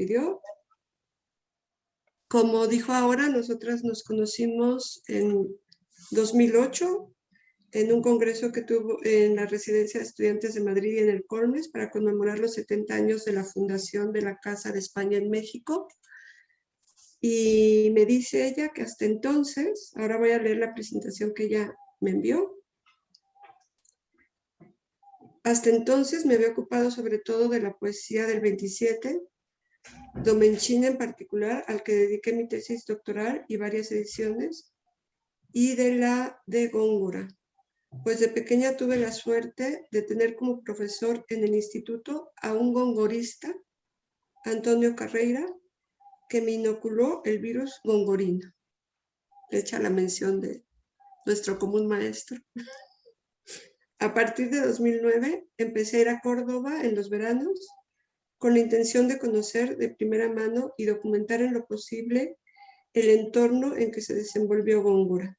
coincidió. Como dijo ahora, nosotras nos conocimos en 2008 en un congreso que tuvo en la Residencia de Estudiantes de Madrid y en el Cormes para conmemorar los 70 años de la fundación de la Casa de España en México. Y me dice ella que hasta entonces, ahora voy a leer la presentación que ella me envió, hasta entonces me había ocupado sobre todo de la poesía del 27, Domenchina en particular, al que dediqué mi tesis doctoral y varias ediciones, y de la de Góngora, pues de pequeña tuve la suerte de tener como profesor en el instituto a un gongorista, Antonio Carreira, que me inoculó el virus gongorino. Le echa la mención de nuestro común maestro. A partir de 2009 empecé a ir a Córdoba en los veranos con la intención de conocer de primera mano y documentar en lo posible el entorno en que se desenvolvió Góngora.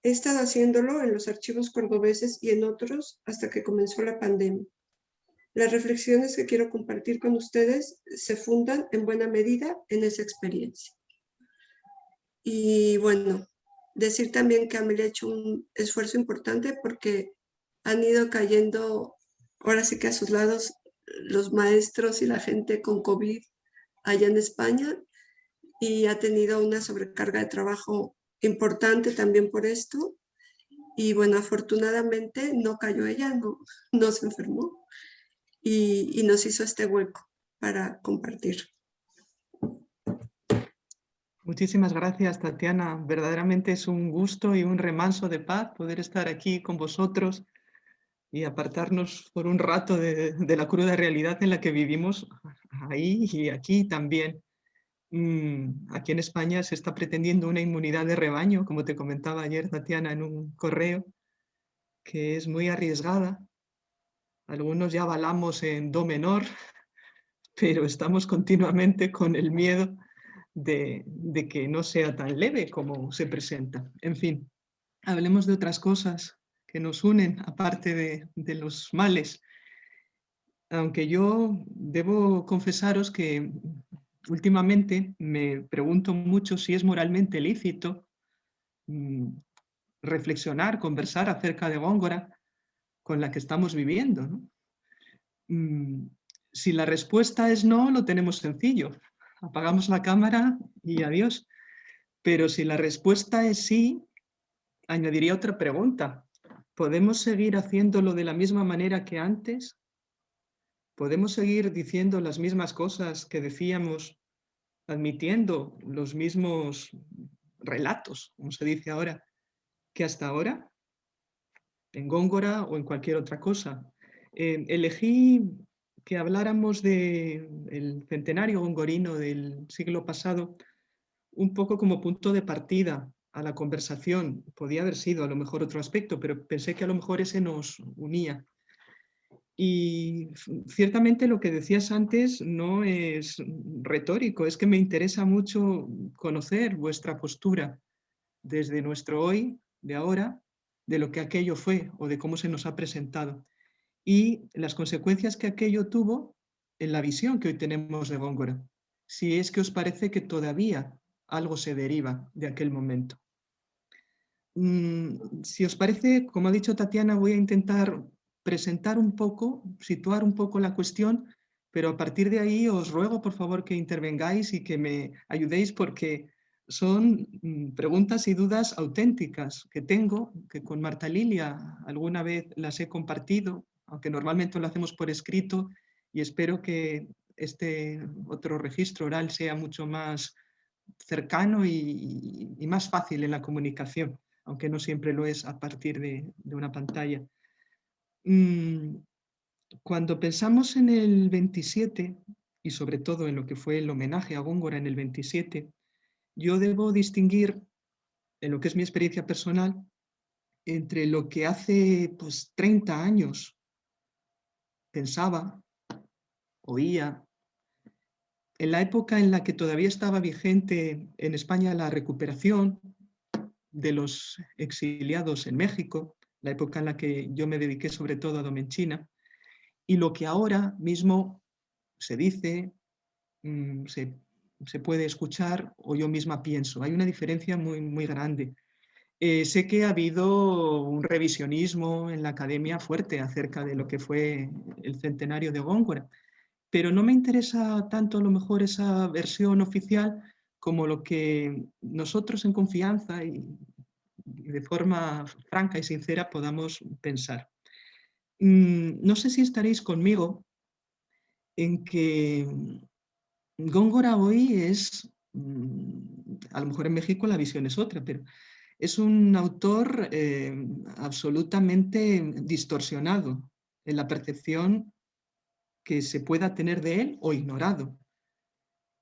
He estado haciéndolo en los archivos cordobeses y en otros hasta que comenzó la pandemia. Las reflexiones que quiero compartir con ustedes se fundan en buena medida en esa experiencia. Y bueno, decir también que Amelia ha hecho un esfuerzo importante porque han ido cayendo, ahora sí que a sus lados, los maestros y la gente con COVID allá en España, y ha tenido una sobrecarga de trabajo importante también por esto. Y bueno, afortunadamente no cayó ella, no se enfermó y nos hizo este hueco para compartir. Muchísimas gracias, Tatiana. Verdaderamente es un gusto y un remanso de paz poder estar aquí con vosotros y apartarnos por un rato de la cruda realidad en la que vivimos ahí y aquí también. Aquí en España se está pretendiendo una inmunidad de rebaño, como te comentaba ayer, Tatiana, en un correo, que es muy arriesgada. Algunos ya avalamos en do menor, pero estamos continuamente con el miedo de que no sea tan leve como se presenta. En fin, hablemos de otras cosas que nos unen, aparte de los males. Aunque yo debo confesaros que últimamente me pregunto mucho si es moralmente lícito reflexionar, conversar acerca de Góngora con la que estamos viviendo, ¿no? Si la respuesta es no, lo tenemos sencillo. Apagamos la cámara y adiós. Pero si la respuesta es sí, añadiría otra pregunta. ¿Podemos seguir haciéndolo de la misma manera que antes? ¿Podemos seguir diciendo las mismas cosas que decíamos, admitiendo los mismos relatos, como se dice ahora, que hasta ahora? En Góngora o en cualquier otra cosa. Elegí que habláramos del centenario gongorino del siglo pasado un poco como punto de partida a la conversación. Podía haber sido a lo mejor otro aspecto, pero pensé que a lo mejor ese nos unía. Y ciertamente lo que decías antes no es retórico, es que me interesa mucho conocer vuestra postura desde nuestro hoy, de ahora, de lo que aquello fue o de cómo se nos ha presentado y las consecuencias que aquello tuvo en la visión que hoy tenemos de Góngora. Si es que os parece que todavía algo se deriva de aquel momento. Si os parece, como ha dicho Tatiana, voy a intentar presentar un poco, situar un poco la cuestión, pero a partir de ahí os ruego por favor que intervengáis y que me ayudéis porque son preguntas y dudas auténticas que tengo, que con Marta Lilia alguna vez las he compartido, aunque normalmente lo hacemos por escrito y espero que este otro registro oral sea mucho más cercano y más fácil en la comunicación, aunque no siempre lo es a partir de una pantalla. Cuando pensamos en el 27, y sobre todo en lo que fue el homenaje a Góngora en el 27, yo debo distinguir, en lo que es mi experiencia personal, entre lo que hace 30 años pensaba, oía, en la época en la que todavía estaba vigente en España la recuperación de los exiliados en México, la época en la que yo me dediqué sobre todo a Domenchina, y lo que ahora mismo se dice, se puede escuchar o yo misma pienso. Hay una diferencia muy, muy grande. Sé que ha habido un revisionismo en la academia fuerte acerca de lo que fue el centenario de Góngora, pero no me interesa tanto a lo mejor esa versión oficial como lo que nosotros en confianza y de forma franca y sincera podamos pensar. No sé si estaréis conmigo en que Góngora hoy es, a lo mejor en México la visión es otra, pero es un autor absolutamente distorsionado en la percepción que se pueda tener de él o ignorado,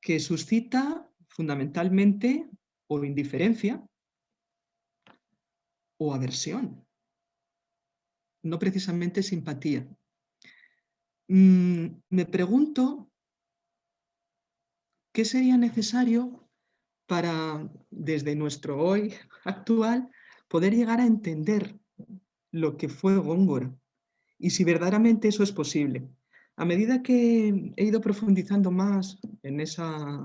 que suscita fundamentalmente o indiferencia o aversión, no precisamente simpatía. Me pregunto qué sería necesario para, desde nuestro hoy actual, poder llegar a entender lo que fue Góngora y si verdaderamente eso es posible. A medida que he ido profundizando más en esas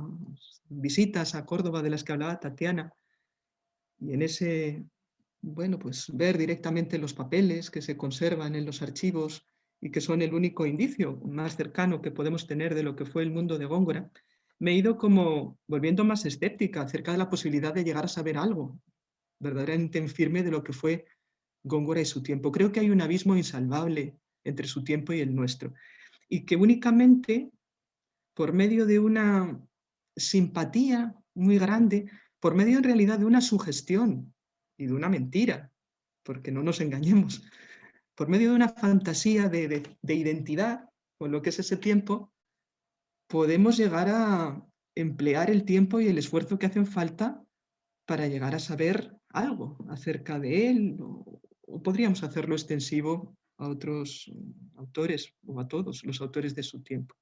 visitas a Córdoba de las que hablaba Tatiana y en ese, bueno, pues ver directamente los papeles que se conservan en los archivos y que son el único indicio más cercano que podemos tener de lo que fue el mundo de Góngora, me he ido como volviendo más escéptica acerca de la posibilidad de llegar a saber algo verdaderamente en firme de lo que fue Góngora y su tiempo. Creo que hay un abismo insalvable entre su tiempo y el nuestro, y que únicamente por medio de una simpatía muy grande, por medio en realidad de una sugestión y de una mentira, porque no nos engañemos, por medio de una fantasía de identidad con lo que es ese tiempo, podemos llegar a emplear el tiempo y el esfuerzo que hacen falta para llegar a saber algo acerca de él, o podríamos hacerlo extensivo a otros autores o a todos los autores de su tiempo.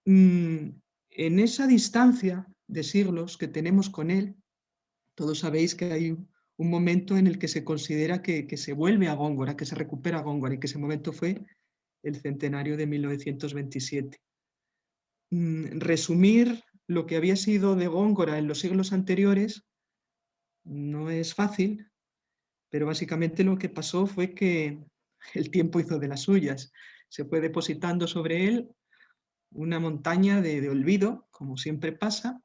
En esa distancia de siglos que tenemos con él, todos sabéis que hay un momento en el que se considera que se vuelve a Góngora, que se recupera Góngora, y que ese momento fue el centenario de 1927. Resumir lo que había sido de Góngora en los siglos anteriores no es fácil, pero básicamente lo que pasó fue que el tiempo hizo de las suyas. Se fue depositando sobre él una montaña de olvido, como siempre pasa,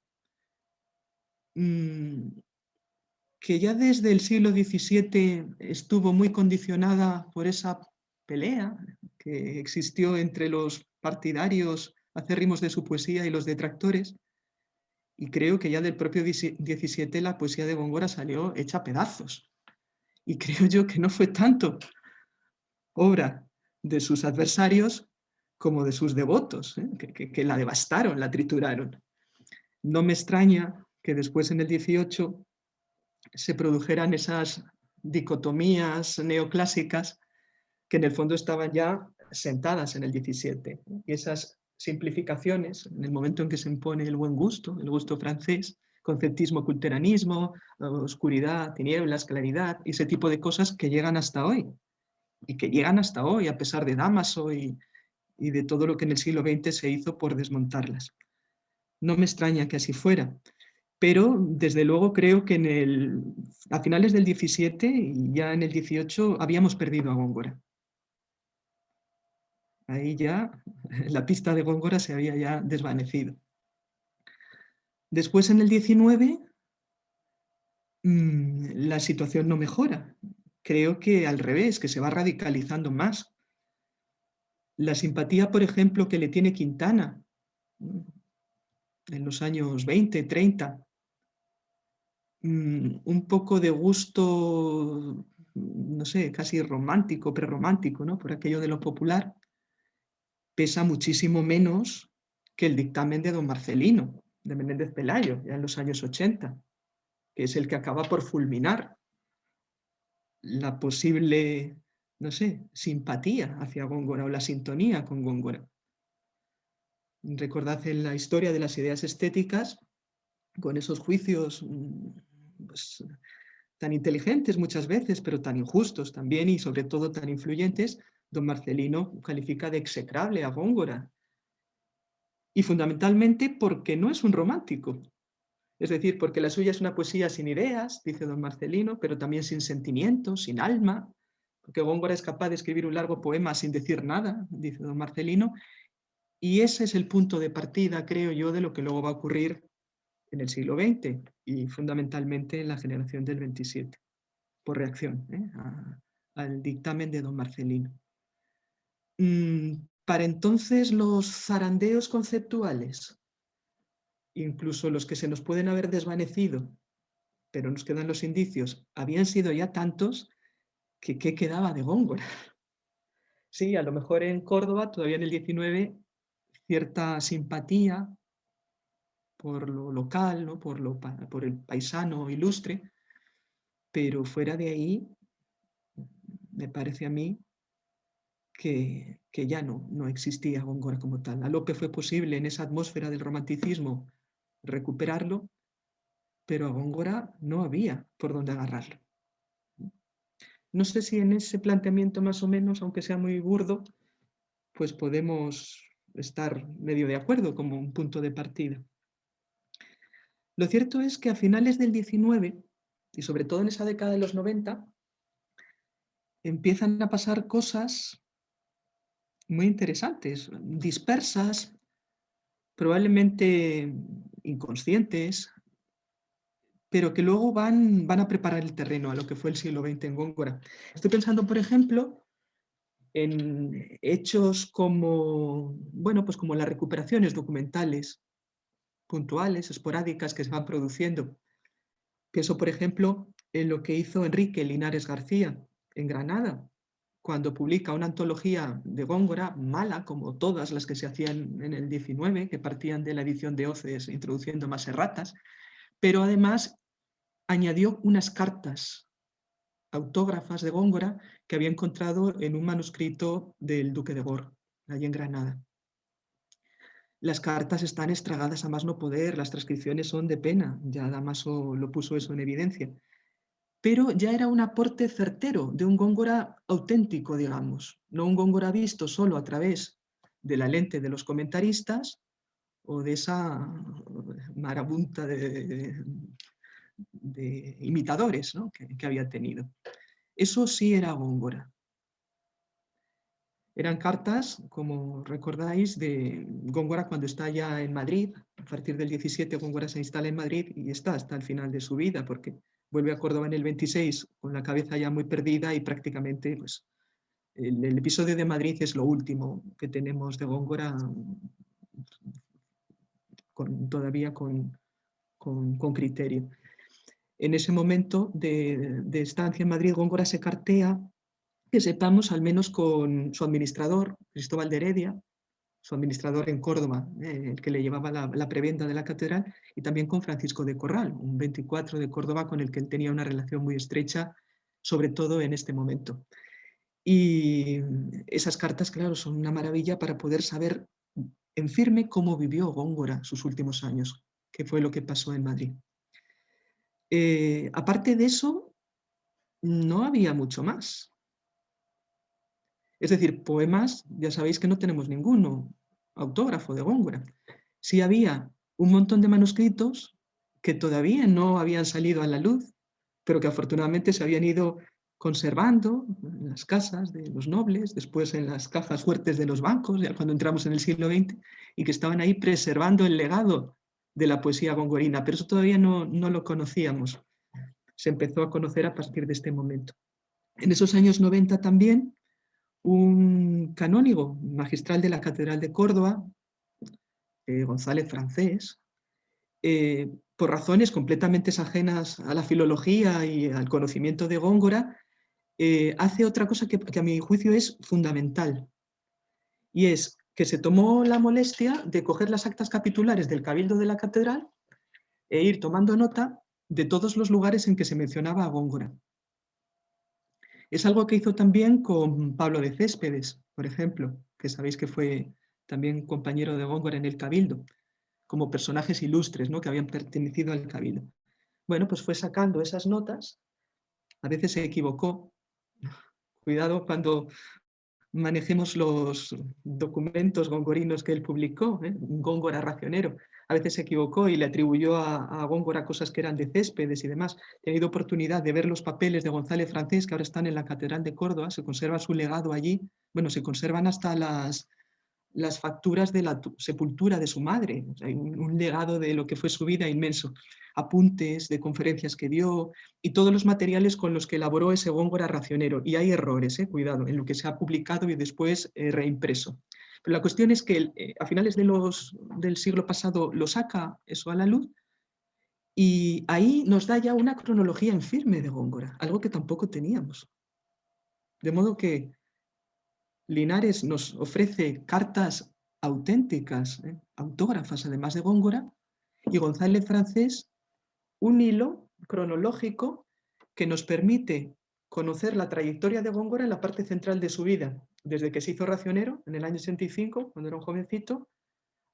que ya desde el siglo XVII estuvo muy condicionada por esa pelea que existió entre los partidarios acérrimos de su poesía y los detractores, y creo que ya del propio XVII la poesía de Góngora salió hecha pedazos. Y creo yo que no fue tanto obra de sus adversarios como de sus devotos, que la devastaron, la trituraron. No me extraña que después en el 18 se produjeran esas dicotomías neoclásicas que en el fondo estaban ya sentadas en el 17. Y esas simplificaciones, en el momento en que se impone el buen gusto, el gusto francés, conceptismo, culteranismo, oscuridad, tinieblas, claridad, y ese tipo de cosas que llegan hasta hoy. Y que llegan hasta hoy, a pesar de Dámaso y de todo lo que en el siglo XX se hizo por desmontarlas. No me extraña que así fuera, pero desde luego creo que a finales del 17 y ya en el 18 habíamos perdido a Góngora. Ahí ya la pista de Góngora se había ya desvanecido. Después en el 19 la situación no mejora. Creo que al revés, que se va radicalizando más. La simpatía, por ejemplo, que le tiene Quintana en los años 20, 30, un poco de gusto, no sé, casi romántico, prerromántico, ¿no? Por aquello de lo popular, pesa muchísimo menos que el dictamen de don Marcelino, de Menéndez Pelayo, ya en los años 80, que es el que acaba por fulminar la posible, no sé, simpatía hacia Góngora o la sintonía con Góngora. Recordad en la historia de las ideas estéticas, con esos juicios pues, tan inteligentes muchas veces, pero tan injustos también y sobre todo tan influyentes, don Marcelino califica de execrable a Góngora y fundamentalmente porque no es un romántico. Es decir, porque la suya es una poesía sin ideas, dice don Marcelino, pero también sin sentimientos, sin alma, porque Góngora es capaz de escribir un largo poema sin decir nada, dice don Marcelino, y ese es el punto de partida, creo yo, de lo que luego va a ocurrir en el siglo XX y fundamentalmente en la generación del 27, por reacción al dictamen de don Marcelino. Para entonces los zarandeos conceptuales, incluso los que se nos pueden haber desvanecido, pero nos quedan los indicios, habían sido ya tantos que ¿qué quedaba de Góngora? Sí, a lo mejor en Córdoba, todavía en el 19, cierta simpatía por lo local, ¿no? por el paisano ilustre, pero fuera de ahí, me parece a mí que ya no existía Góngora como tal. A lo que fue posible en esa atmósfera del romanticismo recuperarlo, pero a Góngora no había por dónde agarrarlo. No sé si en ese planteamiento más o menos, aunque sea muy burdo, pues podemos estar medio de acuerdo como un punto de partida. Lo cierto es que a finales del 19, y sobre todo en esa década de los 90, empiezan a pasar cosas muy interesantes, dispersas, probablemente inconscientes, pero que luego van a preparar el terreno a lo que fue el siglo XX en Góngora. Estoy pensando, por ejemplo, en hechos como, bueno, pues como las recuperaciones documentales puntuales, esporádicas que se van produciendo. Pienso, por ejemplo, en lo que hizo Enrique Linares García en Granada, cuando publica una antología de Góngora, mala como todas las que se hacían en el 19, que partían de la edición de Hoces introduciendo más erratas, pero además añadió unas cartas autógrafas de Góngora que había encontrado en un manuscrito del Duque de Gor, allí en Granada. Las cartas están estragadas a más no poder, las transcripciones son de pena, ya Damaso lo puso eso en evidencia. Pero ya era un aporte certero de un Góngora auténtico, digamos, no un Góngora visto solo a través de la lente de los comentaristas o de esa marabunta de imitadores, ¿no? que había tenido. Eso sí era Góngora. Eran cartas, como recordáis, de Góngora cuando está ya en Madrid. A partir del 17 Góngora se instala en Madrid y está hasta el final de su vida, porque vuelve a Córdoba en el 26 con la cabeza ya muy perdida y prácticamente pues, el episodio de Madrid es lo último que tenemos de Góngora todavía con criterio. En ese momento de estancia en Madrid, Góngora se cartea, que sepamos, al menos con su administrador, Cristóbal de Heredia, su administrador en Córdoba, el que le llevaba la prebenda de la catedral, y también con Francisco de Corral, un 24 de Córdoba con el que él tenía una relación muy estrecha, sobre todo en este momento. Y esas cartas, claro, son una maravilla para poder saber en firme cómo vivió Góngora sus últimos años, qué fue lo que pasó en Madrid. Aparte de eso, no había mucho más. Es decir, poemas, ya sabéis que no tenemos ninguno, autógrafo de Góngora. Sí había un montón de manuscritos que todavía no habían salido a la luz, pero que afortunadamente se habían ido conservando en las casas de los nobles, después en las cajas fuertes de los bancos, ya cuando entramos en el siglo XX, y que estaban ahí preservando el legado de la poesía gongorina, pero eso todavía no lo conocíamos. Se empezó a conocer a partir de este momento. En esos años 90 también, un canónigo magistral de la Catedral de Córdoba, González Francés, por razones completamente ajenas a la filología y al conocimiento de Góngora, hace otra cosa que a mi juicio es fundamental, y es que se tomó la molestia de coger las actas capitulares del Cabildo de la Catedral e ir tomando nota de todos los lugares en que se mencionaba a Góngora. Es algo que hizo también con Pablo de Céspedes, por ejemplo, que sabéis que fue también compañero de Góngora en el Cabildo, como personajes ilustres, ¿no? que habían pertenecido al Cabildo. Bueno, pues fue sacando esas notas, a veces se equivocó. Cuidado cuando manejemos los documentos gongorinos que él publicó, un Góngora racionero. A veces se equivocó y le atribuyó a Góngora cosas que eran de Céspedes y demás. He tenido oportunidad de ver los papeles de González Francés, que ahora están en la Catedral de Córdoba, se conserva su legado allí. Bueno, se conservan hasta las facturas de la sepultura de su madre. O sea, hay un legado de lo que fue su vida inmenso. Apuntes de conferencias que dio y todos los materiales con los que elaboró ese Góngora racionero. Y hay errores, cuidado, en lo que se ha publicado y después reimpreso. Pero la cuestión es que a finales del siglo pasado lo saca eso a la luz y ahí nos da ya una cronología en firme de Góngora, algo que tampoco teníamos. De modo que Linares nos ofrece cartas auténticas, autógrafas, además de Góngora, y González Francés un hilo cronológico que nos permite conocer la trayectoria de Góngora en la parte central de su vida, desde que se hizo racionero en el año 65, cuando era un jovencito,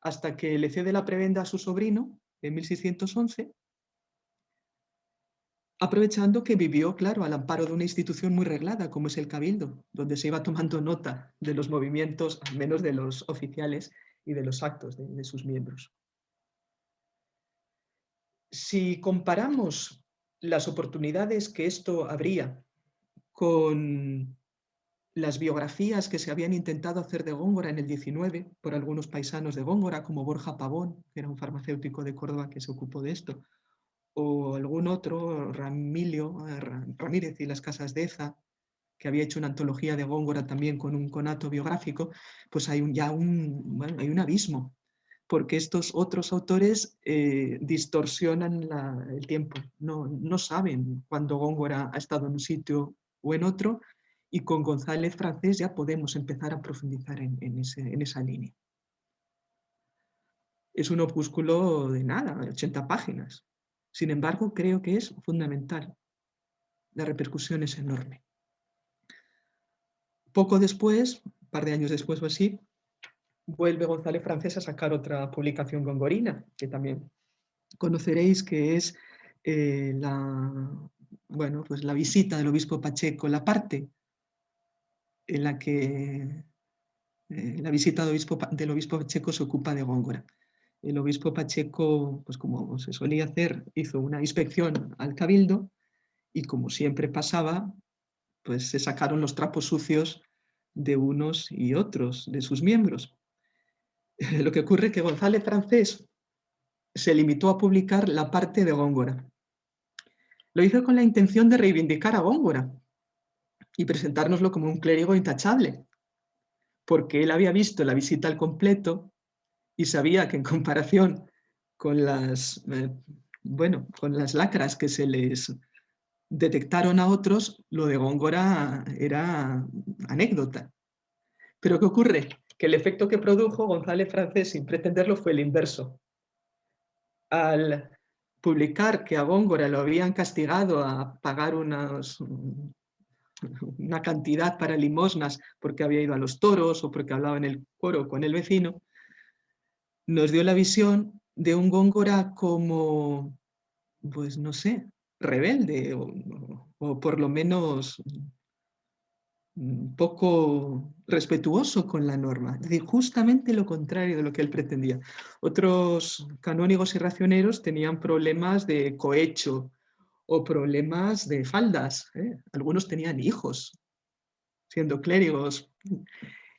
hasta que le cede la prebenda a su sobrino en 1611, aprovechando que vivió, claro, al amparo de una institución muy reglada, como es el Cabildo, donde se iba tomando nota de los movimientos, al menos de los oficiales y de los actos de sus miembros. Si comparamos las oportunidades que esto habría con las biografías que se habían intentado hacer de Góngora en el 19 por algunos paisanos de Góngora, como Borja Pavón, que era un farmacéutico de Córdoba que se ocupó de esto, o algún otro, Ramírez y las Casas de Eza, que había hecho una antología de Góngora también con un conato biográfico, pues hay hay un abismo, porque estos otros autores distorsionan el tiempo, no saben cuándo Góngora ha estado en un sitio o en otro, y con González Francés ya podemos empezar a profundizar en esa línea. Es un opúsculo de nada, de 80 páginas. Sin embargo, creo que es fundamental. La repercusión es enorme. Poco después, un par de años después o así, vuelve González Francés a sacar otra publicación gongorina, que también conoceréis, que es pues la visita del obispo Pacheco, la parte en la que la visita del obispo Pacheco se ocupa de Góngora. El obispo Pacheco, pues como se solía hacer, hizo una inspección al cabildo y como siempre pasaba, pues se sacaron los trapos sucios de unos y otros de sus miembros. Lo que ocurre es que González Francés se limitó a publicar la parte de Góngora. Lo hizo con la intención de reivindicar a Góngora y presentárnoslo como un clérigo intachable, porque él había visto la visita al completo y sabía que en comparación con con las lacras que se les detectaron a otros, lo de Góngora era anécdota. Pero ¿qué ocurre? Que el efecto que produjo González Francés, sin pretenderlo, fue el inverso. Al publicar que a Góngora lo habían castigado a pagar una cantidad para limosnas porque había ido a los toros o porque hablaba en el coro con el vecino, nos dio la visión de un Góngora como, pues no sé, rebelde o por lo menos poco respetuoso con la norma, es decir, justamente lo contrario de lo que él pretendía. Otros canónigos y racioneros tenían problemas de cohecho o problemas de faldas, algunos tenían hijos siendo clérigos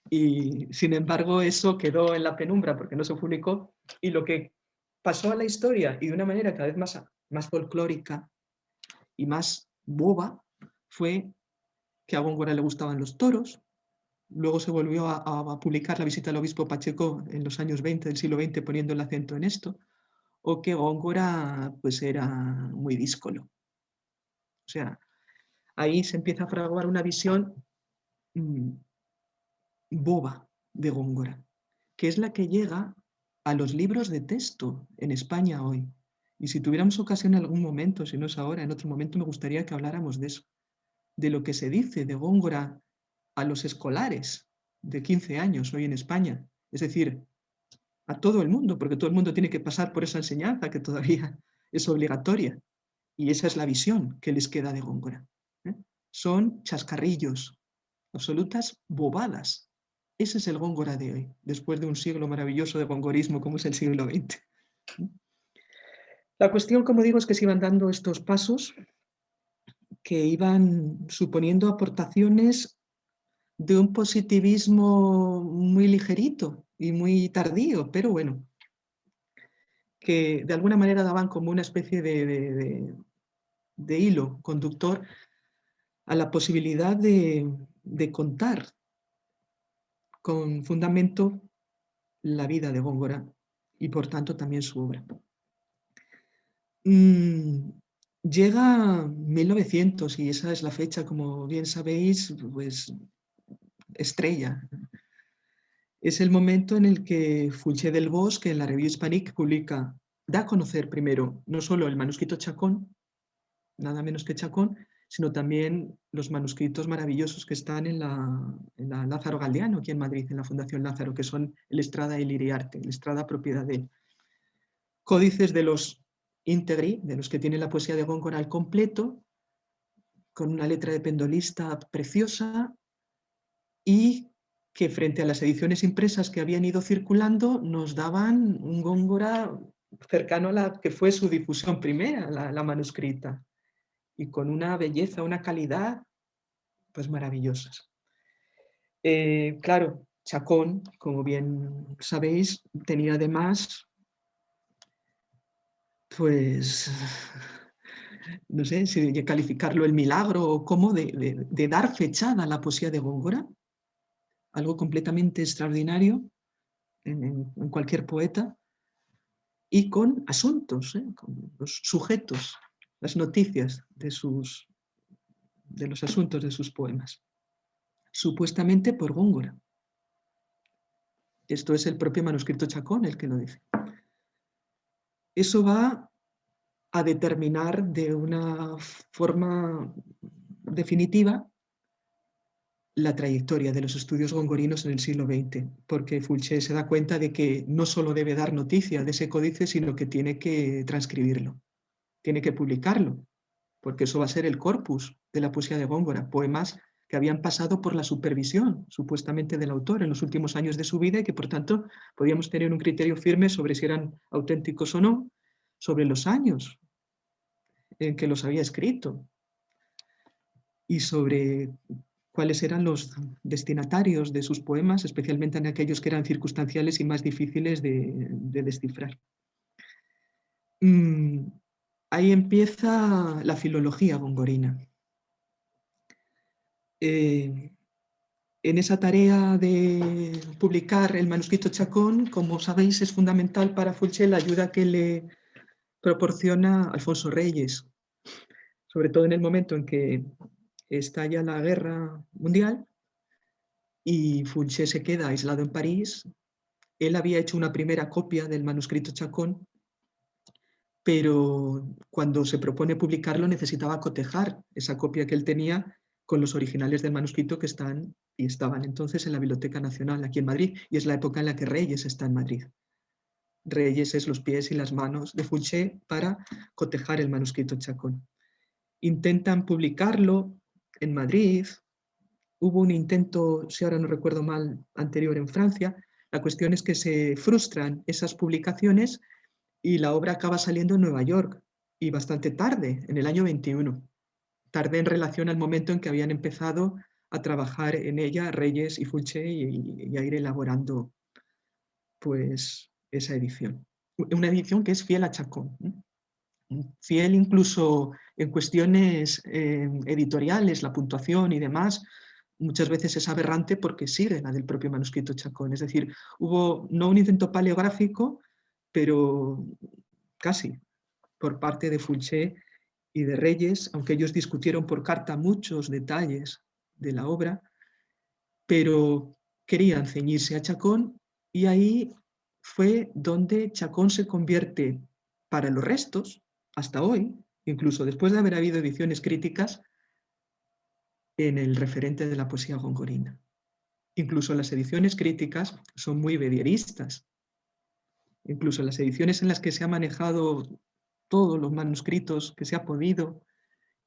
y sin embargo eso quedó en la penumbra porque no se publicó y lo que pasó a la historia y de una manera cada vez más folclórica y más boba fue que a Góngora le gustaban los toros. Luego se volvió a publicar la visita al obispo Pacheco en los años 20 del siglo XX poniendo el acento en esto, o que Góngora pues era muy díscolo. O sea, ahí se empieza a fraguar una visión boba de Góngora, que es la que llega a los libros de texto en España hoy. Y si tuviéramos ocasión en algún momento, si no es ahora, en otro momento me gustaría que habláramos de eso, de lo que se dice de Góngora a los escolares de 15 años hoy en España. Es decir, a todo el mundo, porque todo el mundo tiene que pasar por esa enseñanza que todavía es obligatoria. Y esa es la visión que les queda de Góngora. Son chascarrillos absolutas bobadas. Ese es el Góngora de hoy, después de un siglo maravilloso de gongorismo como es el siglo XX. La cuestión, como digo, es que se iban dando estos pasos que iban suponiendo aportaciones de un positivismo muy ligerito y muy tardío, pero bueno, que de alguna manera daban como una especie de hilo conductor a la posibilidad de contar con fundamento la vida de Góngora y por tanto también su obra. Llega 1900 y esa es la fecha, como bien sabéis, pues estrella. Es el momento en el que Fulché del Bosque en la Revue Hispanique publica, da a conocer primero no solo el manuscrito Chacón, nada menos que Chacón, sino también los manuscritos maravillosos que están en la Lázaro Galdiano, aquí en Madrid, en la Fundación Lázaro, que son el Estrada y el Iriarte, el Estrada propiedad de él. Códices de los íntegri, de los que tiene la poesía de Góngora al completo, con una letra de pendolista preciosa y que frente a las ediciones impresas que habían ido circulando nos daban un Góngora cercano a la que fue su difusión primera, la manuscrita, y con una belleza, una calidad, pues maravillosas. Claro, Chacón, como bien sabéis, tenía además, pues, no sé si calificarlo el milagro o cómo, de dar fechada a la poesía de Góngora, algo completamente extraordinario en cualquier poeta, y con asuntos, con los sujetos, las noticias de los asuntos de sus poemas, supuestamente por Góngora. Esto es el propio manuscrito Chacón el que lo dice. Eso va a determinar de una forma definitiva la trayectoria de los estudios gongorinos en el siglo XX, porque Fulché se da cuenta de que no solo debe dar noticia de ese códice, sino que tiene que transcribirlo, tiene que publicarlo, porque eso va a ser el corpus de la poesía de Góngora, poemas que habían pasado por la supervisión, supuestamente, del autor en los últimos años de su vida y que, por tanto, podíamos tener un criterio firme sobre si eran auténticos o no, sobre los años en que los había escrito y sobre cuáles eran los destinatarios de sus poemas, especialmente en aquellos que eran circunstanciales y más difíciles de descifrar. Ahí empieza la filología gongorina. En esa tarea de publicar el manuscrito Chacón, como sabéis, es fundamental para Fulché la ayuda que le proporciona Alfonso Reyes, sobre todo en el momento en que estalla la Guerra Mundial y Fulché se queda aislado en París. Él había hecho una primera copia del manuscrito Chacón, pero cuando se propone publicarlo necesitaba cotejar esa copia que él tenía con los originales del manuscrito que están y estaban entonces en la Biblioteca Nacional aquí en Madrid, y es la época en la que Reyes está en Madrid. Reyes es los pies y las manos de Fulché para cotejar el manuscrito Chacón. Intentan publicarlo en Madrid, hubo un intento, si ahora no recuerdo mal, anterior en Francia. La cuestión es que se frustran esas publicaciones y la obra acaba saliendo en Nueva York, y bastante tarde, en el año 21. Tarde en relación al momento en que habían empezado a trabajar en ella Reyes y Fulché y a ir elaborando pues esa edición. Una edición que es fiel a Chacón, fiel incluso en cuestiones editoriales, la puntuación y demás. Muchas veces es aberrante porque sigue la del propio manuscrito Chacón. Es decir, hubo no un intento paleográfico, pero casi, por parte de Fulché y de Reyes, aunque ellos discutieron por carta muchos detalles de la obra, pero querían ceñirse a Chacón, y ahí fue donde Chacón se convierte para los restos, hasta hoy, incluso después de haber habido ediciones críticas, en el referente de la poesía gongorina. Incluso las ediciones críticas son muy bedieristas. Incluso las ediciones en las que se ha manejado todos los manuscritos que se ha podido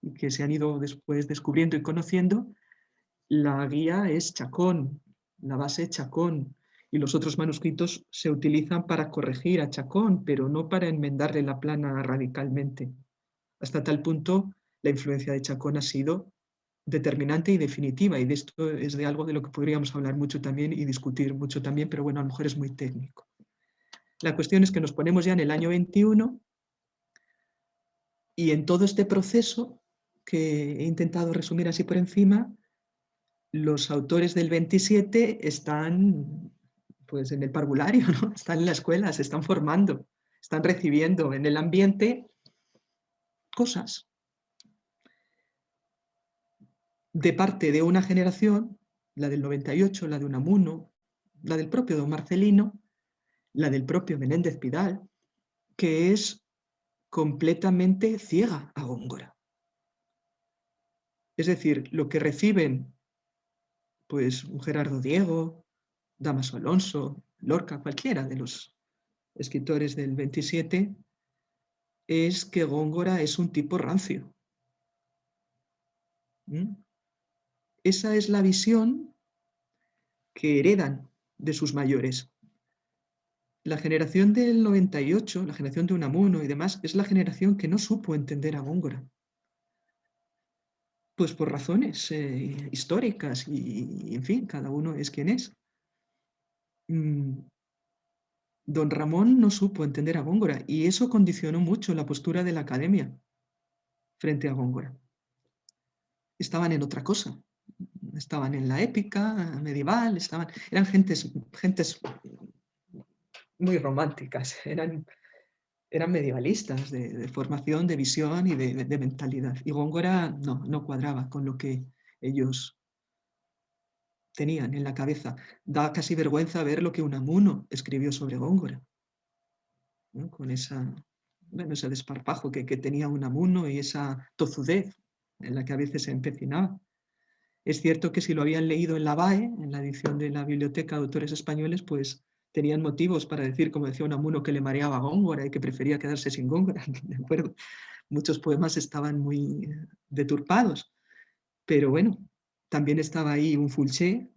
y que se han ido después descubriendo y conociendo, la guía es Chacón, la base es Chacón, y los otros manuscritos se utilizan para corregir a Chacón, pero no para enmendarle la plana radicalmente. Hasta tal punto, la influencia de Chacón ha sido determinante y definitiva, y de esto es de algo de lo que podríamos hablar mucho también y discutir mucho también, pero bueno, a lo mejor es muy técnico. La cuestión es que nos ponemos ya en el año 21 y en todo este proceso, que he intentado resumir así por encima, los autores del 27 están pues en el parvulario, ¿no? Están en la escuela, se están formando, están recibiendo en el ambiente cosas de parte de una generación, la del 98, la de Unamuno, la del propio don Marcelino, la del propio Menéndez Pidal, que es completamente ciega a Góngora. Es decir, lo que reciben pues un Gerardo Diego, Dámaso Alonso, Lorca, cualquiera de los escritores del 27, es que Góngora es un tipo rancio. ¿Mm? Esa es la visión que heredan de sus mayores. La generación del 98, la generación de Unamuno y demás, es la generación que no supo entender a Góngora. Pues por razones históricas y, en fin, cada uno es quien es. Don Ramón no supo entender a Góngora y eso condicionó mucho la postura de la academia frente a Góngora. Estaban en otra cosa, estaban en la épica medieval, eran gentes muy románticas, eran medievalistas de formación, de visión y de mentalidad. Y Góngora no cuadraba con lo que ellos tenían en la cabeza. Da casi vergüenza ver lo que Unamuno escribió sobre Góngora, ¿no? Con ese desparpajo que tenía Unamuno y esa tozudez en la que a veces se empecinaba. Es cierto que si lo habían leído en la BAE, en la edición de la Biblioteca de Autores Españoles, pues tenían motivos para decir, como decía Unamuno, que le mareaba Góngora y que prefería quedarse sin Góngora. ¿De acuerdo? Muchos poemas estaban muy deturpados, pero bueno, también estaba ahí un Fulché,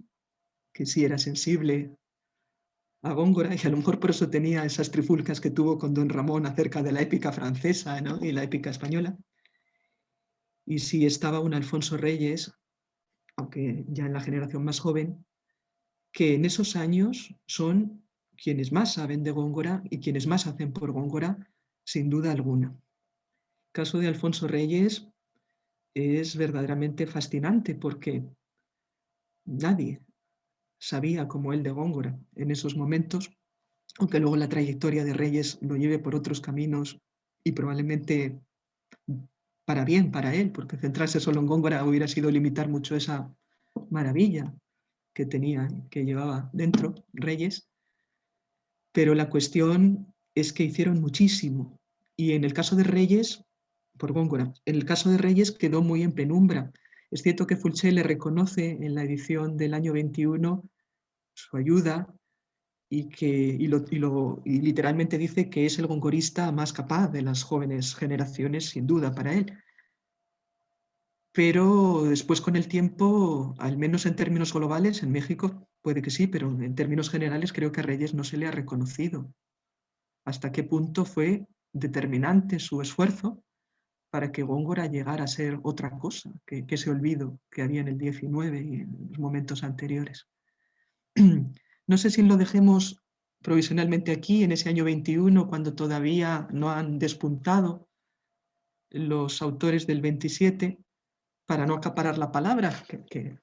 que sí era sensible a Góngora, y a lo mejor por eso tenía esas trifulcas que tuvo con don Ramón acerca de la épica francesa, ¿no? Y la épica española. Y sí estaba un Alfonso Reyes, aunque ya en la generación más joven, que en esos años son quienes más saben de Góngora y quienes más hacen por Góngora, sin duda alguna. El caso de Alfonso Reyes es verdaderamente fascinante porque nadie sabía como él de Góngora en esos momentos, aunque luego la trayectoria de Reyes lo lleve por otros caminos y probablemente para bien para él, porque centrarse solo en Góngora hubiera sido limitar mucho esa maravilla que tenía, que llevaba dentro Reyes. Pero la cuestión es que hicieron muchísimo. Y en el caso de Reyes, por Góngora, en el caso de Reyes quedó muy en penumbra. Es cierto que Fulché le reconoce en la edición del año 21 su ayuda y literalmente dice que es el gongorista más capaz de las jóvenes generaciones, sin duda, para él. Pero después con el tiempo, al menos en términos globales, en México puede que sí, pero en términos generales creo que a Reyes no se le ha reconocido hasta qué punto fue determinante su esfuerzo para que Góngora llegara a ser otra cosa que ese olvido que había en el 19 y en los momentos anteriores. No sé si lo dejemos provisionalmente aquí, en ese año 21, cuando todavía no han despuntado los autores del 27, para no acaparar la palabra, que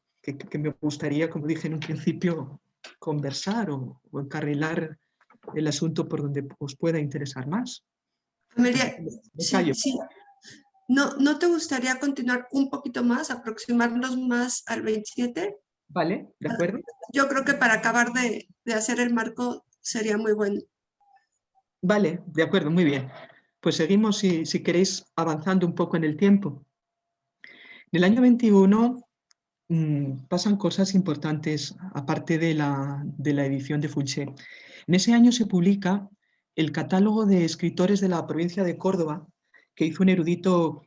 me gustaría, como dije en un principio, conversar o encarrilar el asunto por donde os pueda interesar más. Amelia, sí. ¿No te gustaría continuar un poquito más, aproximarnos más al 27? Vale, de acuerdo. Yo creo que para acabar de hacer el marco sería muy bueno. Vale, de acuerdo, muy bien. Pues seguimos, si queréis, avanzando un poco en el tiempo. En el año 21 pasan cosas importantes, aparte de la edición de Fulché. En ese año se publica el catálogo de escritores de la provincia de Córdoba, que hizo un erudito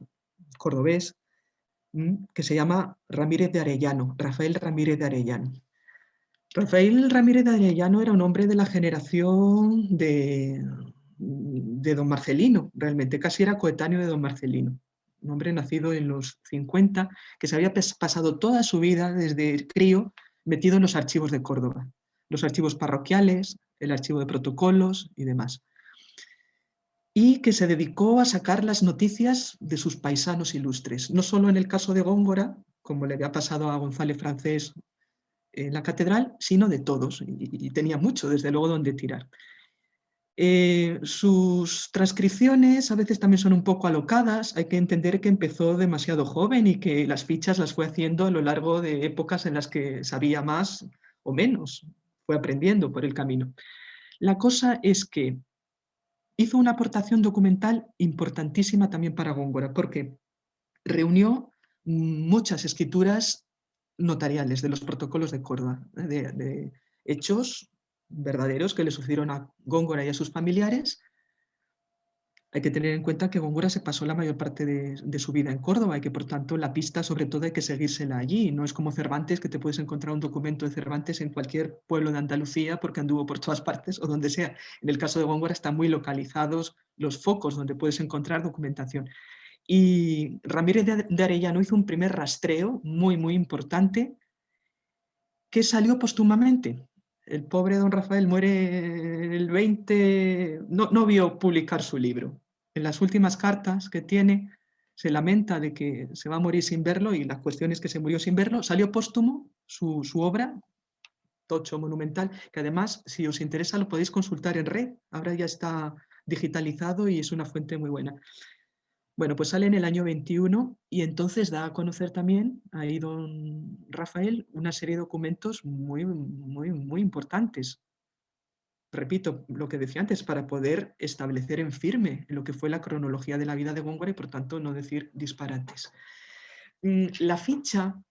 cordobés, que se llama Ramírez de Arellano, Rafael Ramírez de Arellano. Rafael Ramírez de Arellano era un hombre de la generación de don Marcelino, realmente casi era coetáneo de don Marcelino. Un hombre nacido en los 50, que se había pasado toda su vida desde crío metido en los archivos de Córdoba, los archivos parroquiales, el archivo de protocolos y demás. Y que se dedicó a sacar las noticias de sus paisanos ilustres, no solo en el caso de Góngora, como le había pasado a González Francés en la catedral, sino de todos, y tenía mucho, desde luego, donde tirar. Sus transcripciones a veces también son un poco alocadas, hay que entender que empezó demasiado joven y que las fichas las fue haciendo a lo largo de épocas en las que sabía más o menos, fue aprendiendo por el camino. La cosa es que hizo una aportación documental importantísima también para Góngora, porque reunió muchas escrituras notariales de los protocolos de Córdoba, de hechos verdaderos que le sucedieron a Góngora y a sus familiares. Hay que tener en cuenta que Góngora se pasó la mayor parte de su vida en Córdoba y que por tanto la pista sobre todo hay que seguírsela allí. No es como Cervantes, que te puedes encontrar un documento de Cervantes en cualquier pueblo de Andalucía porque anduvo por todas partes o donde sea. En el caso de Góngora están muy localizados los focos donde puedes encontrar documentación. Y Ramírez de Arellano hizo un primer rastreo muy, muy importante que salió póstumamente. El pobre don Rafael muere en el 20, no vio publicar su libro. En las últimas cartas que tiene se lamenta de que se va a morir sin verlo y la cuestión es que se murió sin verlo. Salió póstumo su obra, tocho, monumental, que además, si os interesa, lo podéis consultar en red. Ahora ya está digitalizado y es una fuente muy buena. Bueno, pues sale en el año 21 y entonces da a conocer también, ahí don Rafael, una serie de documentos muy, muy, muy importantes. Repito lo que decía antes, para poder establecer en firme lo que fue la cronología de la vida de Góngora y por tanto no decir disparates. La ficha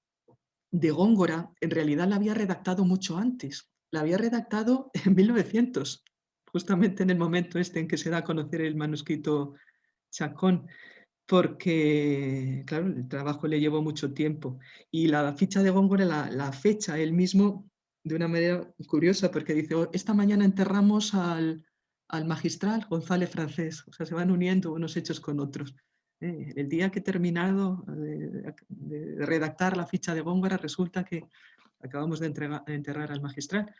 de Góngora en realidad la había redactado mucho antes. La había redactado en 1900, justamente en el momento este en que se da a conocer el manuscrito Chacón, porque, claro, el trabajo le llevó mucho tiempo. Y la ficha de Góngora la fecha él mismo de una manera curiosa, porque dice, "Oh, esta mañana enterramos al magistral González Francés". O sea, se van uniendo unos hechos con otros. El día que he terminado de redactar la ficha de Góngora, resulta que acabamos de enterrar al magistral.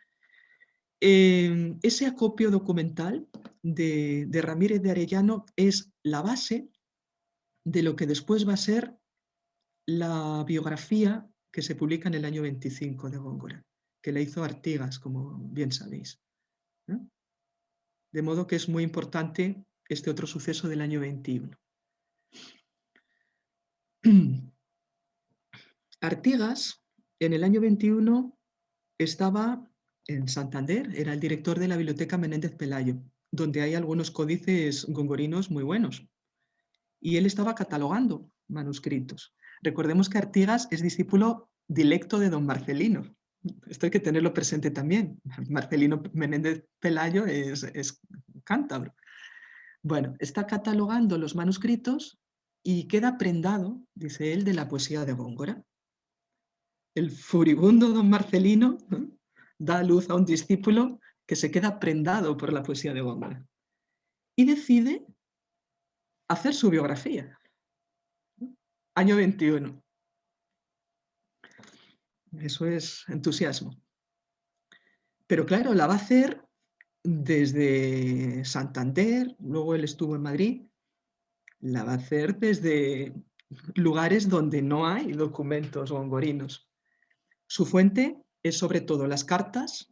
Ese acopio documental de Ramírez de Arellano es la base de lo que después va a ser la biografía que se publica en el año 25 de Góngora, que le hizo Artigas, como bien sabéis. ¿No? De modo que es muy importante este otro suceso del año 21. Artigas, en el año 21, estaba en Santander, era el director de la Biblioteca Menéndez Pelayo, donde hay algunos códices gongorinos muy buenos. Y él estaba catalogando manuscritos. Recordemos que Artigas es discípulo directo de don Marcelino. Esto hay que tenerlo presente también. Marcelino Menéndez Pelayo es cántabro. Bueno, está catalogando los manuscritos y queda prendado, dice él, de la poesía de Góngora. El furibundo don Marcelino da luz a un discípulo que se queda prendado por la poesía de Góngora y decide hacer su biografía. Año 21. Eso es entusiasmo. Pero claro, la va a hacer desde Santander, luego él estuvo en Madrid, la va a hacer desde lugares donde no hay documentos gongorinos. Su fuente es sobre todo las cartas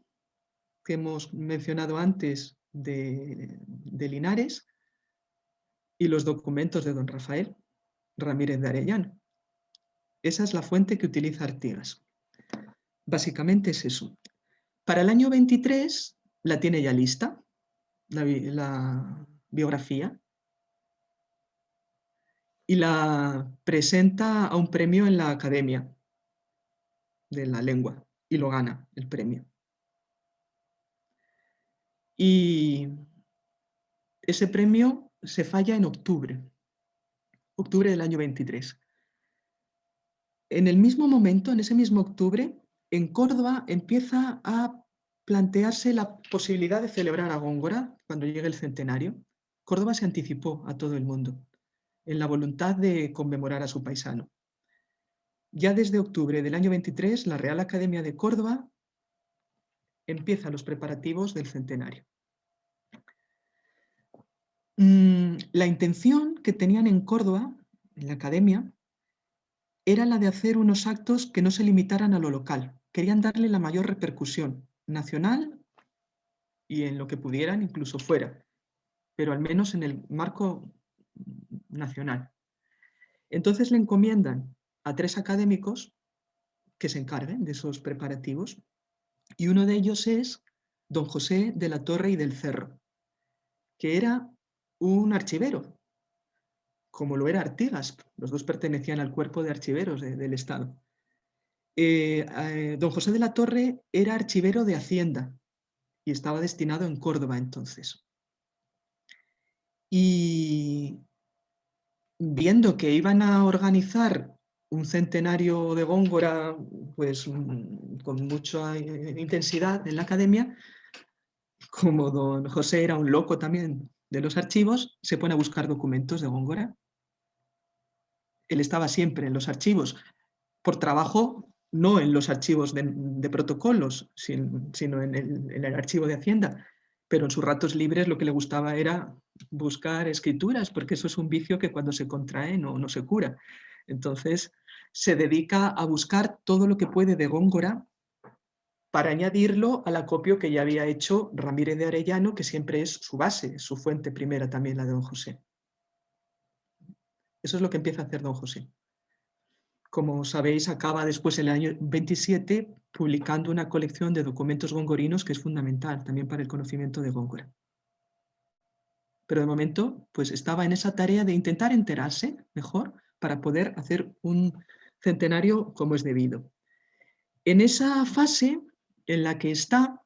que hemos mencionado antes de Linares y los documentos de don Rafael Ramírez de Arellano. Esa es la fuente que utiliza Artigas. Básicamente es eso. Para el año 23 la tiene ya lista, la biografía, y la presenta a un premio en la Academia de la Lengua y lo gana el premio. Y ese premio se falla en octubre del año 23. En el mismo momento, en ese mismo octubre, en Córdoba empieza a plantearse la posibilidad de celebrar a Góngora cuando llegue el centenario. Córdoba se anticipó a todo el mundo en la voluntad de conmemorar a su paisano. Ya desde octubre del año 23, la Real Academia de Córdoba empieza los preparativos del centenario. La intención que tenían en Córdoba, en la Academia, era la de hacer unos actos que no se limitaran a lo local. Querían darle la mayor repercusión nacional y en lo que pudieran, incluso fuera, pero al menos en el marco nacional. Entonces le encomiendan a 3 académicos que se encarguen de esos preparativos, y uno de ellos es don José de la Torre y del Cerro, que era un archivero, como lo era Artigas. Los dos pertenecían al cuerpo de archiveros del Estado. Don José de la Torre era archivero de Hacienda y estaba destinado en Córdoba entonces. Y viendo que iban a organizar un centenario de Góngora pues, con mucha intensidad en la Academia, como don José era un loco también de los archivos, se pone a buscar documentos de Góngora. Él estaba siempre en los archivos, por trabajo, no en los archivos de protocolos, sino en el archivo de Hacienda, pero en sus ratos libres lo que le gustaba era buscar escrituras, porque eso es un vicio que cuando se contrae no se cura. Entonces se dedica a buscar todo lo que puede de Góngora para añadirlo al acopio que ya había hecho Ramírez de Arellano, que siempre es su base, su fuente primera también, la de don José. Eso es lo que empieza a hacer don José. Como sabéis, acaba después, en el año 27, publicando una colección de documentos gongorinos que es fundamental también para el conocimiento de Góngora. Pero de momento, pues estaba en esa tarea de intentar enterarse mejor para poder hacer un centenario como es debido. En esa fase en la que está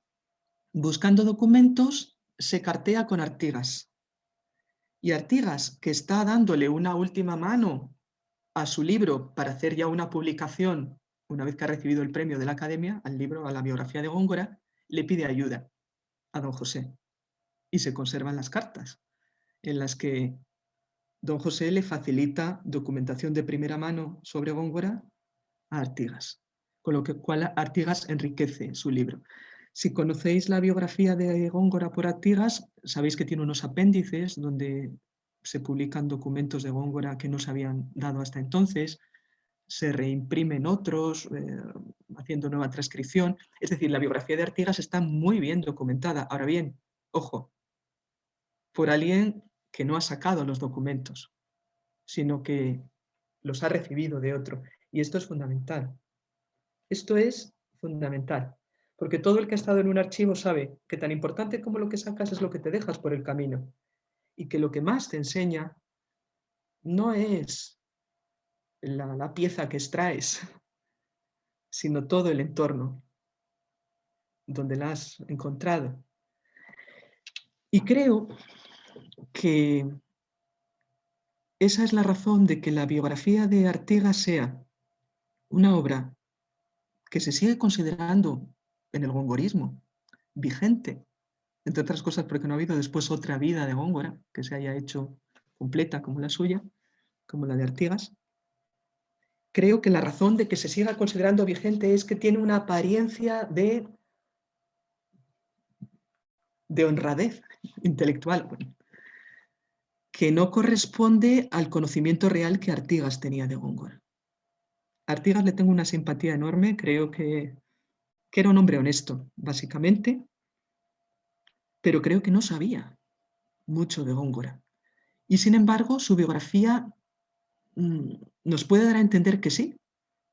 buscando documentos, se cartea con Artigas. Y Artigas, que está dándole una última mano a su libro para hacer ya una publicación, una vez que ha recibido el premio de la Academia, al libro, a la biografía de Góngora, le pide ayuda a don José. Y se conservan las cartas en las que don José le facilita documentación de primera mano sobre Góngora a Artigas, con lo cual Artigas enriquece su libro. Si conocéis la biografía de Góngora por Artigas, sabéis que tiene unos apéndices donde se publican documentos de Góngora que no se habían dado hasta entonces, se reimprimen otros, haciendo nueva transcripción. Es decir, la biografía de Artigas está muy bien documentada. Ahora bien, ojo, por alguien que no ha sacado los documentos, sino que los ha recibido de otro. Y esto es fundamental. Esto es fundamental, porque todo el que ha estado en un archivo sabe que tan importante como lo que sacas es lo que te dejas por el camino, y que lo que más te enseña no es la pieza que extraes, sino todo el entorno donde la has encontrado. Y creo que esa es la razón de que la biografía de Artigas sea una obra que se sigue considerando en el gongorismo vigente, entre otras cosas porque no ha habido después otra vida de Góngora que se haya hecho completa como la suya, como la de Artigas. Creo que la razón de que se siga considerando vigente es que tiene una apariencia de honradez intelectual, que no corresponde al conocimiento real que Artigas tenía de Góngora. A Artigas le tengo una simpatía enorme, creo que era un hombre honesto, básicamente, pero creo que no sabía mucho de Góngora. Y sin embargo, su biografía nos puede dar a entender que sí,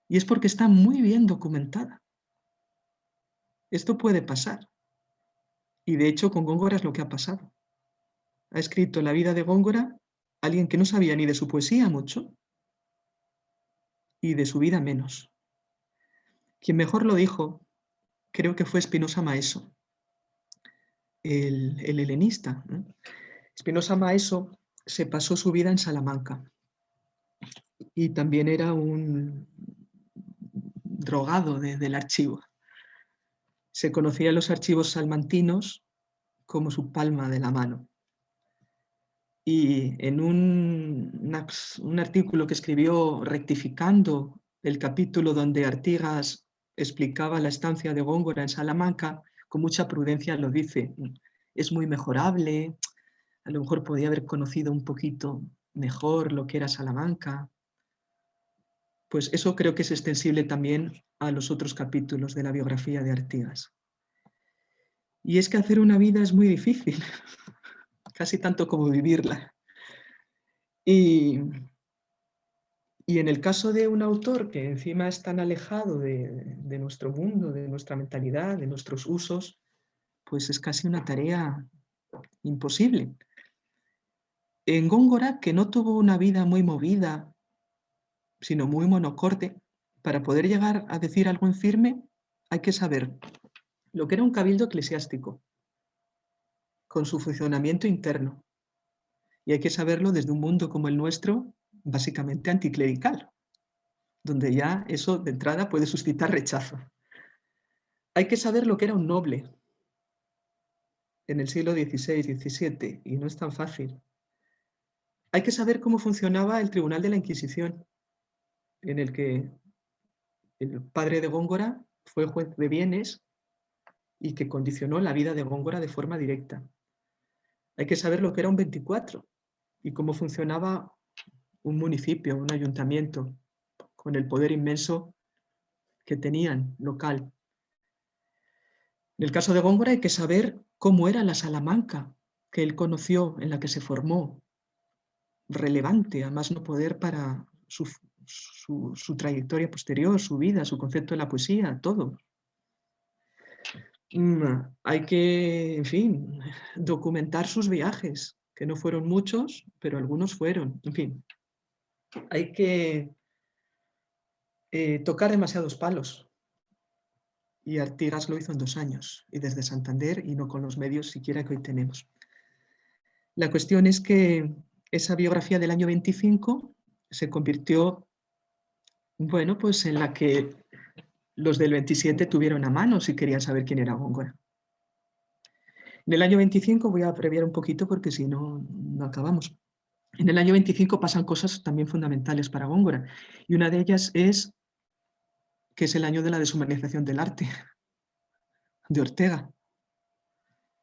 y es porque está muy bien documentada. Esto puede pasar, y de hecho con Góngora es lo que ha pasado. Ha escrito la vida de Góngora alguien que no sabía ni de su poesía mucho, y de su vida menos. Quien mejor lo dijo, creo que fue Spinoza Maeso, el helenista. Spinoza Maeso se pasó su vida en Salamanca, y también era un drogado del archivo. Se conocía los archivos salmantinos como su palma de la mano. Y en un artículo que escribió rectificando el capítulo donde Artigas explicaba la estancia de Góngora en Salamanca, con mucha prudencia lo dice, es muy mejorable, a lo mejor podía haber conocido un poquito mejor lo que era Salamanca. Pues eso creo que es extensible también a los otros capítulos de la biografía de Artigas. Y es que hacer una vida es muy difícil, casi tanto como vivirla. Y en el caso de un autor que encima es tan alejado de nuestro mundo, de nuestra mentalidad, de nuestros usos, pues es casi una tarea imposible. En Góngora, que no tuvo una vida muy movida, sino muy monocorde, para poder llegar a decir algo en firme, hay que saber lo que era un cabildo eclesiástico, con su funcionamiento interno. Y hay que saberlo desde un mundo como el nuestro, básicamente anticlerical, donde ya eso de entrada puede suscitar rechazo. Hay que saber lo que era un noble en el siglo XVI, XVII, y no es tan fácil. Hay que saber cómo funcionaba el Tribunal de la Inquisición, en el que el padre de Góngora fue juez de bienes y que condicionó la vida de Góngora de forma directa. Hay que saber lo que era un 24 y cómo funcionaba un municipio, un ayuntamiento, con el poder inmenso que tenían local. En el caso de Góngora hay que saber cómo era la Salamanca que él conoció, en la que se formó, relevante, a más no poder para su trayectoria posterior, su vida, su concepto de la poesía, todo. Hay que, en fin, documentar sus viajes, que no fueron muchos, pero algunos fueron. En fin, hay que tocar demasiados palos. Y Artigas lo hizo en 2 años, y desde Santander, y no con los medios siquiera que hoy tenemos. La cuestión es que esa biografía del año 25 se convirtió, bueno, pues en la que los del 27 tuvieron a mano si querían saber quién era Góngora. En el año 25, voy a abreviar un poquito porque si no, no acabamos. En el año 25 pasan cosas también fundamentales para Góngora, y una de ellas es que es el año de la deshumanización del arte, de Ortega.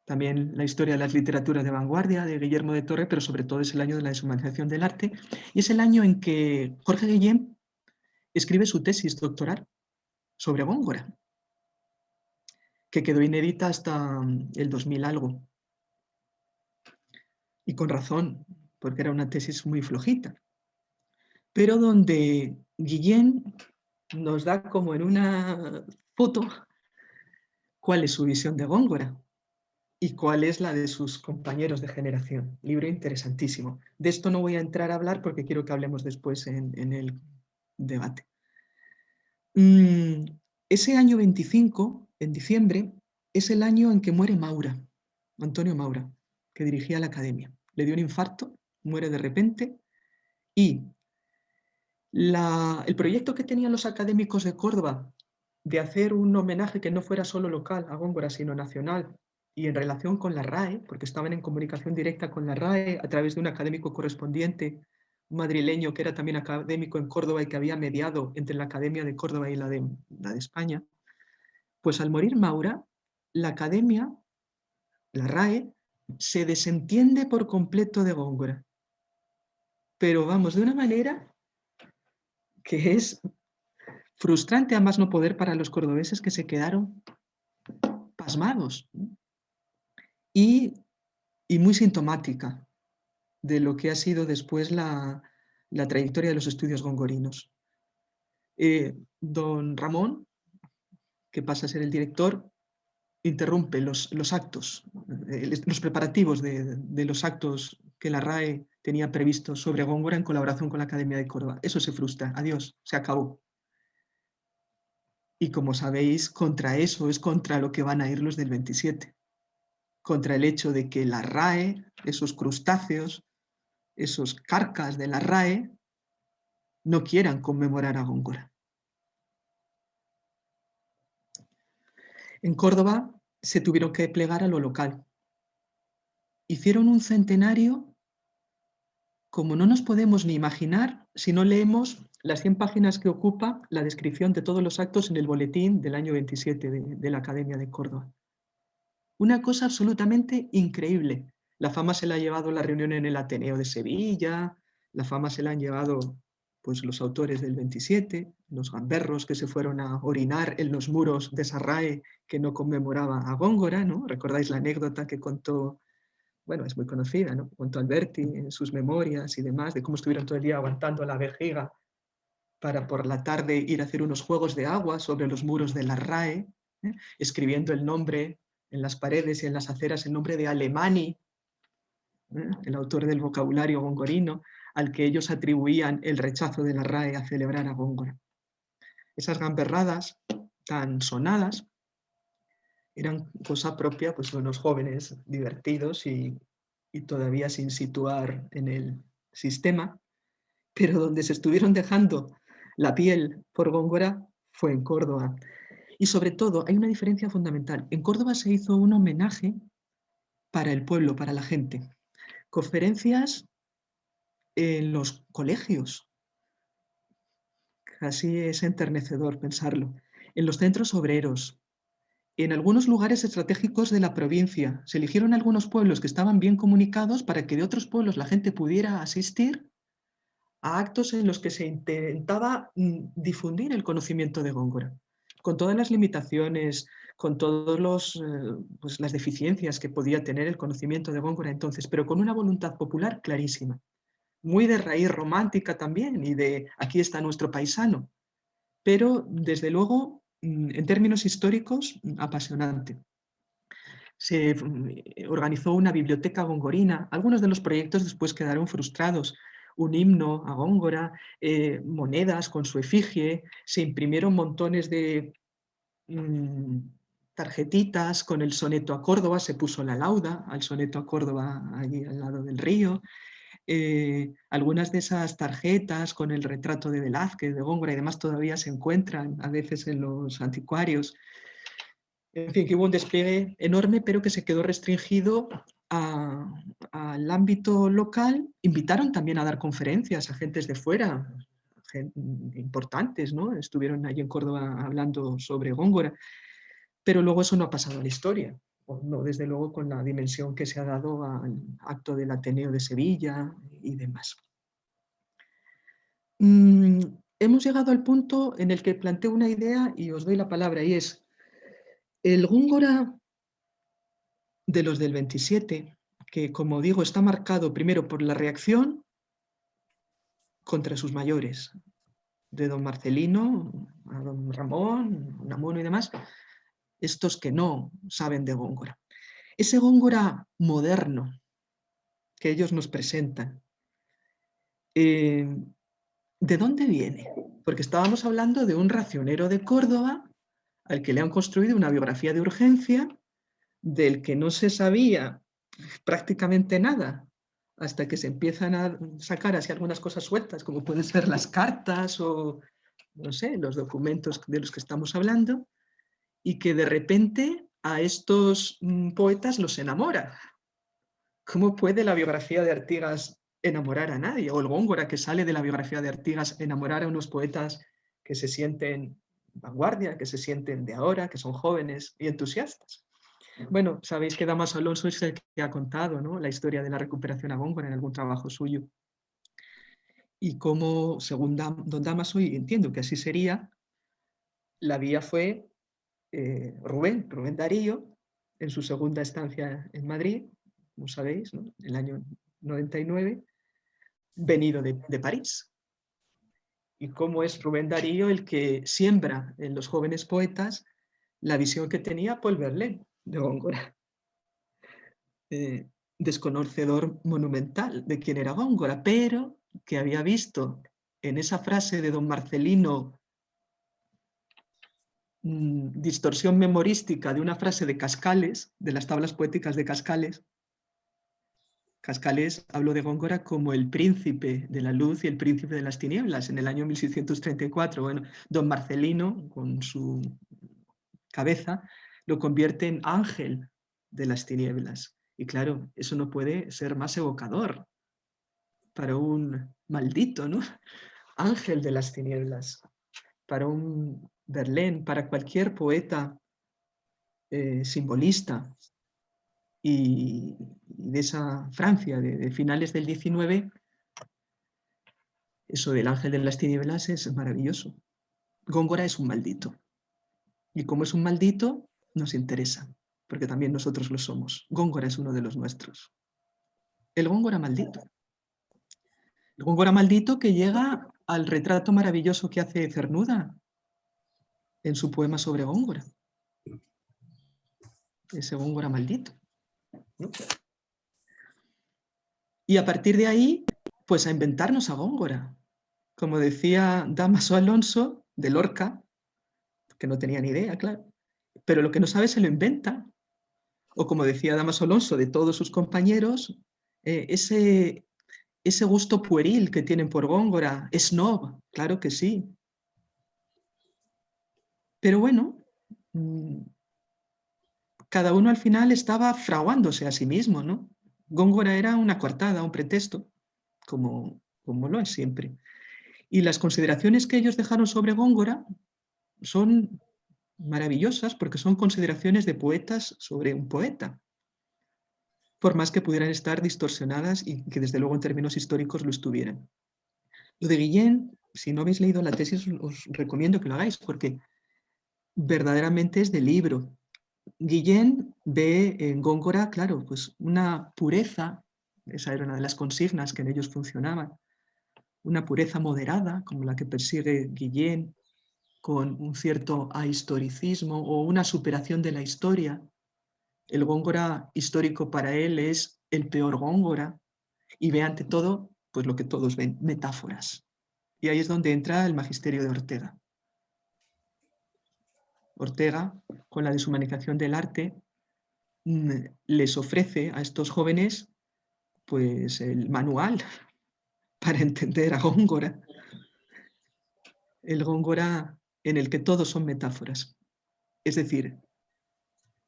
También la historia de las literaturas de vanguardia de Guillermo de Torre, pero sobre todo es el año de la deshumanización del arte, y es el año en que Jorge Guillén escribe su tesis doctoral sobre Góngora, que quedó inédita hasta el 2000 algo. Y con razón, porque era una tesis muy flojita, pero donde Guillén nos da como en una foto cuál es su visión de Góngora y cuál es la de sus compañeros de generación. Libro interesantísimo. De esto no voy a entrar a hablar porque quiero que hablemos después en el debate. Ese año 25, en diciembre, es el año en que muere Maura, Antonio Maura, que dirigía la academia. Le dio un infarto, muere de repente, y el proyecto que tenían los académicos de Córdoba de hacer un homenaje que no fuera solo local a Góngora, sino nacional, y en relación con la RAE, porque estaban en comunicación directa con la RAE a través de un académico correspondiente, un madrileño que era también académico en Córdoba y que había mediado entre la Academia de Córdoba y la de España, pues al morir Maura, la academia, la RAE, se desentiende por completo de Góngora. Pero vamos, de una manera que es frustrante a más no poder para los cordobeses, que se quedaron pasmados, y muy sintomática de lo que ha sido después la trayectoria de los estudios gongorinos. Don Ramón, que pasa a ser el director, interrumpe los actos, los preparativos de los actos que la RAE tenía previstos sobre Góngora en colaboración con la Academia de Córdoba. Eso se frustra, adiós, se acabó. Y como sabéis, contra eso es contra lo que van a ir los del 27. Contra el hecho de que la RAE, esos crustáceos, esos carcas de la RAE, no quieran conmemorar a Góngora. En Córdoba se tuvieron que plegar a lo local. Hicieron un centenario como no nos podemos ni imaginar si no leemos las 100 páginas que ocupa la descripción de todos los actos en el boletín del año 27 de la Academia de Córdoba. Una cosa absolutamente increíble. La fama se la ha llevado la reunión en el Ateneo de Sevilla, la fama se la han llevado pues, los autores del 27, los gamberros que se fueron a orinar en los muros de Sarrae que no conmemoraba a Góngora, ¿no? ¿Recordáis la anécdota que contó? Bueno, es muy conocida, ¿no? Contó Alberti en sus memorias y demás, de cómo estuvieron todo el día aguantando la vejiga para por la tarde ir a hacer unos juegos de agua sobre los muros de la RAE, escribiendo el nombre en las paredes y en las aceras, el nombre de Alemani, el autor del vocabulario gongorino, al que ellos atribuían el rechazo de la RAE a celebrar a Góngora. Esas gamberradas tan sonadas eran cosa propia pues, de unos jóvenes divertidos y todavía sin situar en el sistema, pero donde se estuvieron dejando la piel por Góngora fue en Córdoba. Y sobre todo hay una diferencia fundamental. En Córdoba se hizo un homenaje para el pueblo, para la gente. Conferencias en los colegios. Casi es enternecedor pensarlo. En los centros obreros, en algunos lugares estratégicos de la provincia. Se eligieron algunos pueblos que estaban bien comunicados para que de otros pueblos la gente pudiera asistir a actos en los que se intentaba difundir el conocimiento de Góngora, con todas las limitaciones, con todas pues, las deficiencias que podía tener el conocimiento de Góngora entonces, pero con una voluntad popular clarísima, muy de raíz romántica también y de aquí está nuestro paisano, pero desde luego en términos históricos apasionante. Se organizó una biblioteca gongorina, algunos de los proyectos después quedaron frustrados, un himno a Góngora, monedas con su efigie, se imprimieron montones de tarjetitas con el soneto a Córdoba, se puso la lauda al soneto a Córdoba allí al lado del río. Algunas de esas tarjetas con el retrato de Velázquez, de Góngora y demás todavía se encuentran a veces en los anticuarios. En fin, que hubo un despliegue enorme, pero que se quedó restringido al ámbito local. Invitaron también a dar conferencias a gentes de fuera, importantes, ¿no? Estuvieron allí en Córdoba hablando sobre Góngora, pero luego eso no ha pasado a la historia, o no, desde luego con la dimensión que se ha dado al acto del Ateneo de Sevilla y demás. Hemos llegado al punto en el que planteo una idea y os doy la palabra, y es el Góngora de los del 27, que como digo está marcado primero por la reacción contra sus mayores, de don Marcelino, a don Ramón, Unamuno y demás, estos que no saben de Góngora. Ese Góngora moderno que ellos nos presentan, ¿de dónde viene? Porque estábamos hablando de un racionero de Córdoba al que le han construido una biografía de urgencia del que no se sabía prácticamente nada, hasta que se empiezan a sacar así algunas cosas sueltas, como pueden ser las cartas o, no sé, los documentos de los que estamos hablando, y que de repente a estos poetas los enamora. ¿Cómo puede la biografía de Artigas enamorar a nadie? O el Góngora que sale de la biografía de Artigas enamorar a unos poetas que se sienten vanguardia, que se sienten de ahora, que son jóvenes y entusiastas. Bueno, sabéis que Dámaso Alonso es el que ha contado, ¿no?, la historia de la recuperación a Góngora en algún trabajo suyo. Y cómo, según don Dámaso, y entiendo que así sería, la vía fue Rubén Darío, en su segunda estancia en Madrid, como sabéis, ¿no?, en el año 99, venido de París. Y cómo es Rubén Darío el que siembra en los jóvenes poetas la visión que tenía Paul Verlaine de Góngora. Desconocedor monumental de quién era Góngora, pero que había visto en esa frase de don Marcelino distorsión memorística de una frase de Cascales, de las tablas poéticas de Cascales. Cascales habló de Góngora como el príncipe de la luz y el príncipe de las tinieblas en el año 1634. Bueno, don Marcelino, con su cabeza, lo convierte en ángel de las tinieblas. Y claro, eso no puede ser más evocador para un maldito, ¿no? Ángel de las tinieblas, para un Verlaine, para cualquier poeta simbolista y de esa Francia de finales del 19, eso del ángel de las tinieblas es maravilloso. Góngora es un maldito. Y como es un maldito, nos interesa, porque también nosotros lo somos. Góngora es uno de los nuestros. El Góngora maldito. El Góngora maldito que llega al retrato maravilloso que hace Cernuda en su poema sobre Góngora. Ese Góngora maldito, ¿no? Y a partir de ahí, pues a inventarnos a Góngora. Como decía Dámaso Alonso de Lorca, que no tenía ni idea, claro, pero lo que no sabe se lo inventa. O como decía Dámaso Alonso de todos sus compañeros, ese gusto pueril que tienen por Góngora, snob, claro que sí. Pero bueno, cada uno al final estaba fraguándose a sí mismo, ¿no? Góngora era una coartada, un pretexto, como lo es siempre. Y las consideraciones que ellos dejaron sobre Góngora son maravillosas porque son consideraciones de poetas sobre un poeta, por más que pudieran estar distorsionadas y que desde luego en términos históricos lo estuvieran. Lo de Guillén, si no habéis leído la tesis, os recomiendo que lo hagáis porque verdaderamente es de libro. Guillén ve en Góngora, claro, pues una pureza, esa era una de las consignas que en ellos funcionaban, una pureza moderada, como la que persigue Guillén, con un cierto ahistoricismo o una superación de la historia. El Góngora histórico para él es el peor Góngora y ve ante todo, pues lo que todos ven, metáforas. Y ahí es donde entra el magisterio de Ortega. Ortega, con la deshumanización del arte, les ofrece a estos jóvenes pues el manual para entender a Góngora. El Góngora en el que todos son metáforas. Es decir,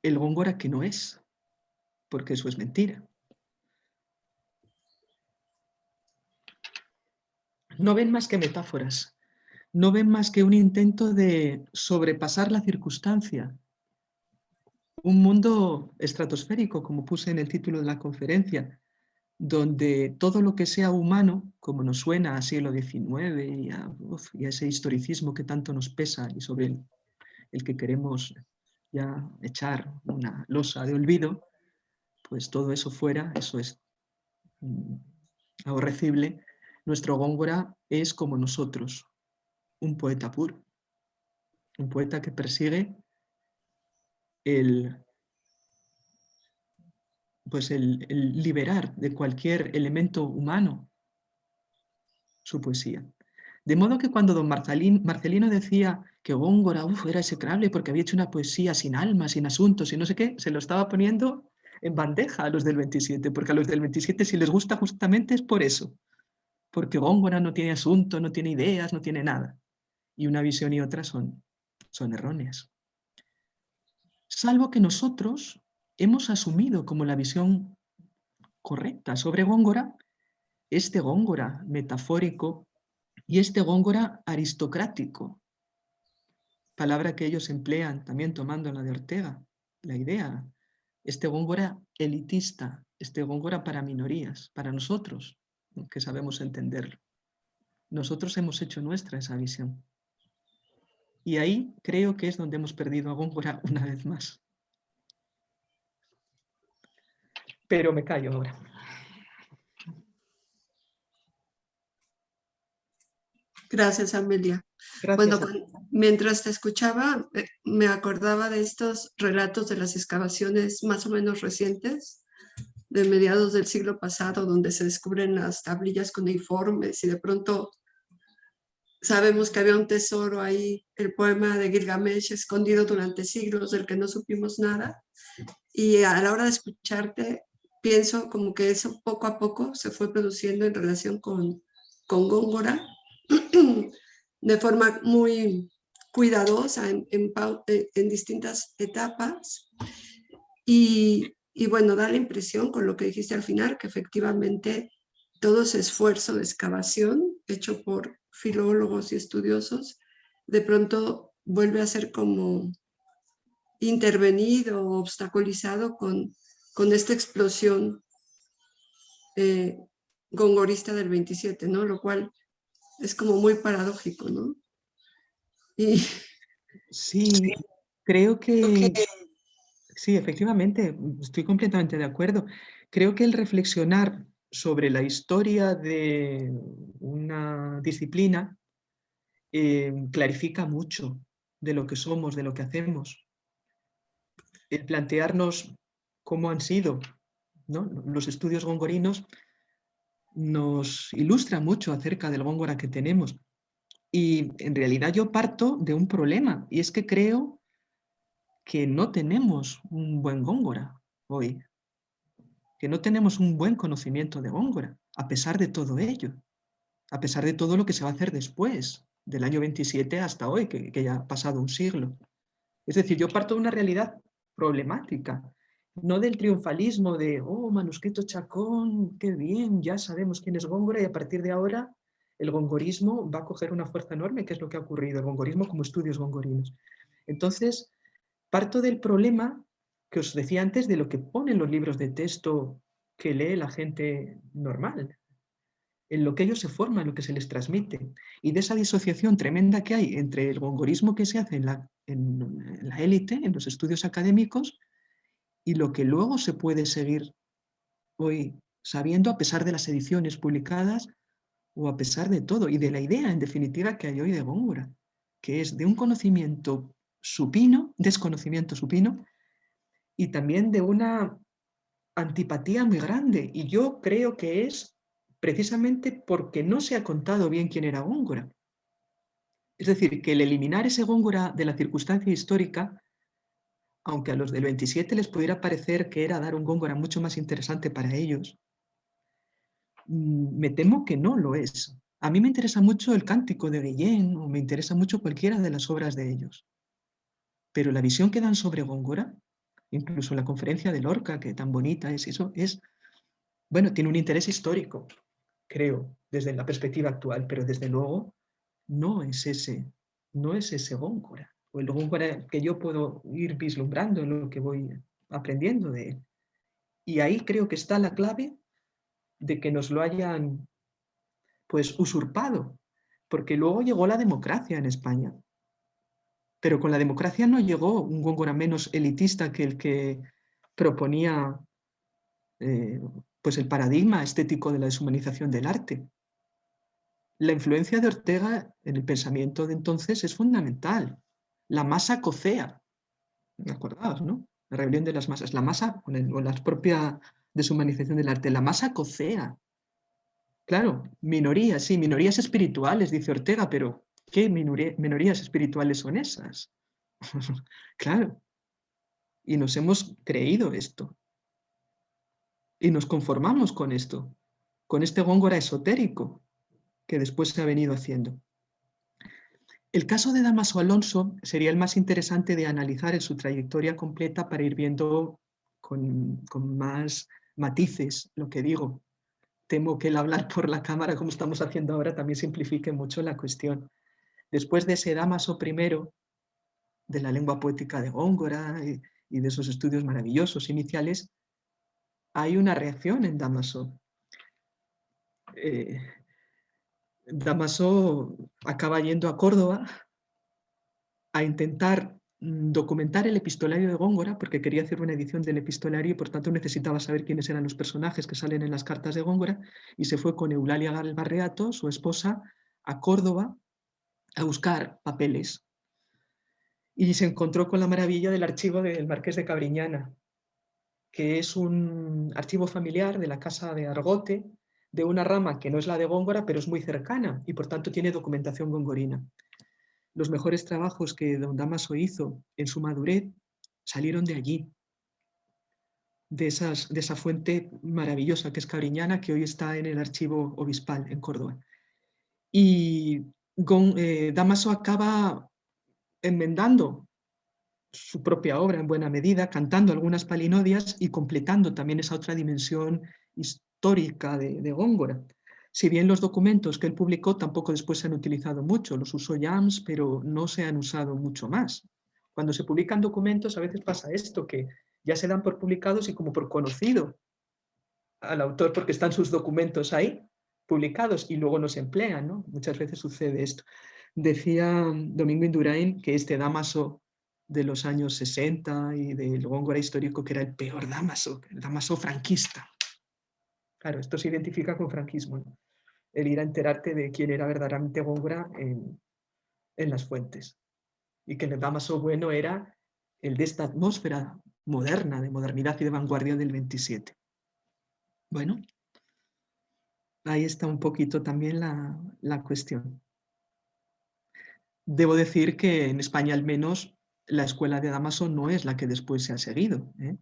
el Góngora que no es, porque eso es mentira. No ven más que metáforas, no ven más que un intento de sobrepasar la circunstancia. Un mundo estratosférico, como puse en el título de la conferencia, donde todo lo que sea humano, como nos suena a siglo XIX y a ese historicismo que tanto nos pesa y sobre el que queremos ya echar una losa de olvido, pues todo eso fuera, eso es aborrecible. Nuestro Góngora es como nosotros, un poeta puro, un poeta que persigue pues el liberar de cualquier elemento humano su poesía. De modo que cuando don Marcelino decía que Góngora era execrable porque había hecho una poesía sin alma, sin asuntos y no sé qué, se lo estaba poniendo en bandeja a los del 27, porque a los del 27 si les gusta justamente es por eso, porque Góngora no tiene asunto, no tiene ideas, no tiene nada. Y una visión y otra son erróneas. Salvo que nosotros hemos asumido como la visión correcta sobre Góngora, este Góngora metafórico y este Góngora aristocrático, palabra que ellos emplean también tomando la de Ortega, la idea, este Góngora elitista, este Góngora para minorías, para nosotros, que sabemos entenderlo. Nosotros hemos hecho nuestra esa visión. Y ahí creo que es donde hemos perdido a Góngora una vez más. Pero me callo ahora. Gracias, Amelia. Gracias. Bueno, mientras te escuchaba, me acordaba de estos relatos de las excavaciones más o menos recientes, de mediados del siglo pasado, donde se descubren las tablillas cuneiformes y de pronto sabemos que había un tesoro ahí, el poema de Gilgamesh escondido durante siglos del que no supimos nada. Y a la hora de escucharte, pienso como que eso poco a poco se fue produciendo en relación con Góngora de forma muy cuidadosa en distintas etapas. Y bueno, da la impresión, con lo que dijiste al final, que efectivamente todo ese esfuerzo de excavación hecho por filólogos y estudiosos, de pronto vuelve a ser como intervenido o obstaculizado con esta explosión gongorista del 27, ¿no? Lo cual es como muy paradójico, ¿no? Y Sí, creo que sí, efectivamente, estoy completamente de acuerdo. Creo que el reflexionar sobre la historia de una disciplina clarifica mucho de lo que somos, de lo que hacemos. El plantearnos cómo han sido, ¿no? Los estudios gongorinos nos ilustran mucho acerca del góngora que tenemos. Y en realidad yo parto de un problema, y es que creo que no tenemos un buen góngora hoy, que no tenemos un buen conocimiento de góngora, a pesar de todo ello, a pesar de todo lo que se va a hacer después, del año 27 hasta hoy, que ya ha pasado un siglo. Es decir, yo parto de una realidad problemática, no del triunfalismo de, oh, manuscrito Chacón, qué bien, ya sabemos quién es Góngora y a partir de ahora el gongorismo va a coger una fuerza enorme, que es lo que ha ocurrido, el gongorismo como estudios gongorinos. Entonces, parto del problema que os decía antes de lo que ponen los libros de texto que lee la gente normal, en lo que ellos se forman, en lo que se les transmite, y de esa disociación tremenda que hay entre el gongorismo que se hace en la élite, en los estudios académicos, y lo que luego se puede seguir hoy sabiendo a pesar de las ediciones publicadas o a pesar de todo, y de la idea, en definitiva, que hay hoy de Góngora, que es de un conocimiento supino, desconocimiento supino, y también de una antipatía muy grande. Y yo creo que es precisamente porque no se ha contado bien quién era Góngora. Es decir, que el eliminar ese Góngora de la circunstancia histórica, aunque a los del 27 les pudiera parecer que era dar un Góngora mucho más interesante para ellos, me temo que no lo es. A mí me interesa mucho el Cántico de Guillén o me interesa mucho cualquiera de las obras de ellos. Pero la visión que dan sobre Góngora, incluso la conferencia de Lorca, que tan bonita es eso, bueno, tiene un interés histórico, creo, desde la perspectiva actual, pero desde luego no es ese Góngora, o el Góngora que yo puedo ir vislumbrando en lo que voy aprendiendo de él. Y ahí creo que está la clave de que nos lo hayan pues usurpado, porque luego llegó la democracia en España, pero con la democracia no llegó un Góngora menos elitista que el que proponía pues el paradigma estético de la deshumanización del arte. La influencia de Ortega en el pensamiento de entonces es fundamental. La masa cocea, ¿me acordaos, no? La rebelión de las masas, la masa, con la propia deshumanización del arte, la masa cocea. Claro, minorías, sí, minorías espirituales, dice Ortega, pero ¿qué minorías espirituales son esas? Claro, y nos hemos creído esto. Y nos conformamos con esto, con este góngora esotérico que después se ha venido haciendo. El caso de Dámaso Alonso sería el más interesante de analizar en su trayectoria completa para ir viendo con más matices lo que digo. Temo que el hablar por la cámara, como estamos haciendo ahora, también simplifique mucho la cuestión. Después de ese Dámaso I, de la lengua poética de Góngora y de esos estudios maravillosos iniciales, hay una reacción en Dámaso. Dámaso acaba yendo a Córdoba a intentar documentar el epistolario de Góngora, porque quería hacer una edición del epistolario y por tanto necesitaba saber quiénes eran los personajes que salen en las cartas de Góngora, y se fue con Eulalia Galbarreato, su esposa, a Córdoba a buscar papeles. Y se encontró con la maravilla del archivo del Marqués de Cabriñana, que es un archivo familiar de la casa de Argote, de una rama que no es la de Góngora, pero es muy cercana y por tanto tiene documentación gongorina. Los mejores trabajos que don Dámaso hizo en su madurez salieron de allí, de esa fuente maravillosa que es Cabriñana, que hoy está en el archivo obispal en Córdoba. Y Dámaso acaba enmendando su propia obra en buena medida, cantando algunas palinodias y completando también esa otra dimensión histórica de Góngora. Si bien los documentos que él publicó tampoco después se han utilizado mucho, los usó Jams, pero no se han usado mucho más. Cuando se publican documentos a veces pasa esto, que ya se dan por publicados y como por conocido al autor porque están sus documentos ahí publicados y luego no se emplean, ¿no? Muchas veces sucede esto. Decía Domingo Indurain que este Dámaso de los años 60 y del Góngora histórico que era el peor Dámaso, el Dámaso franquista. Claro, esto se identifica con franquismo, ¿no? El ir a enterarte de quién era verdaderamente Góngora en las fuentes. Y que el Dámaso bueno era el de esta atmósfera moderna, de modernidad y de vanguardia del 27. Bueno, ahí está un poquito también la cuestión. Debo decir que en España al menos la escuela de Dámaso no es la que después se ha seguido, ¿eh?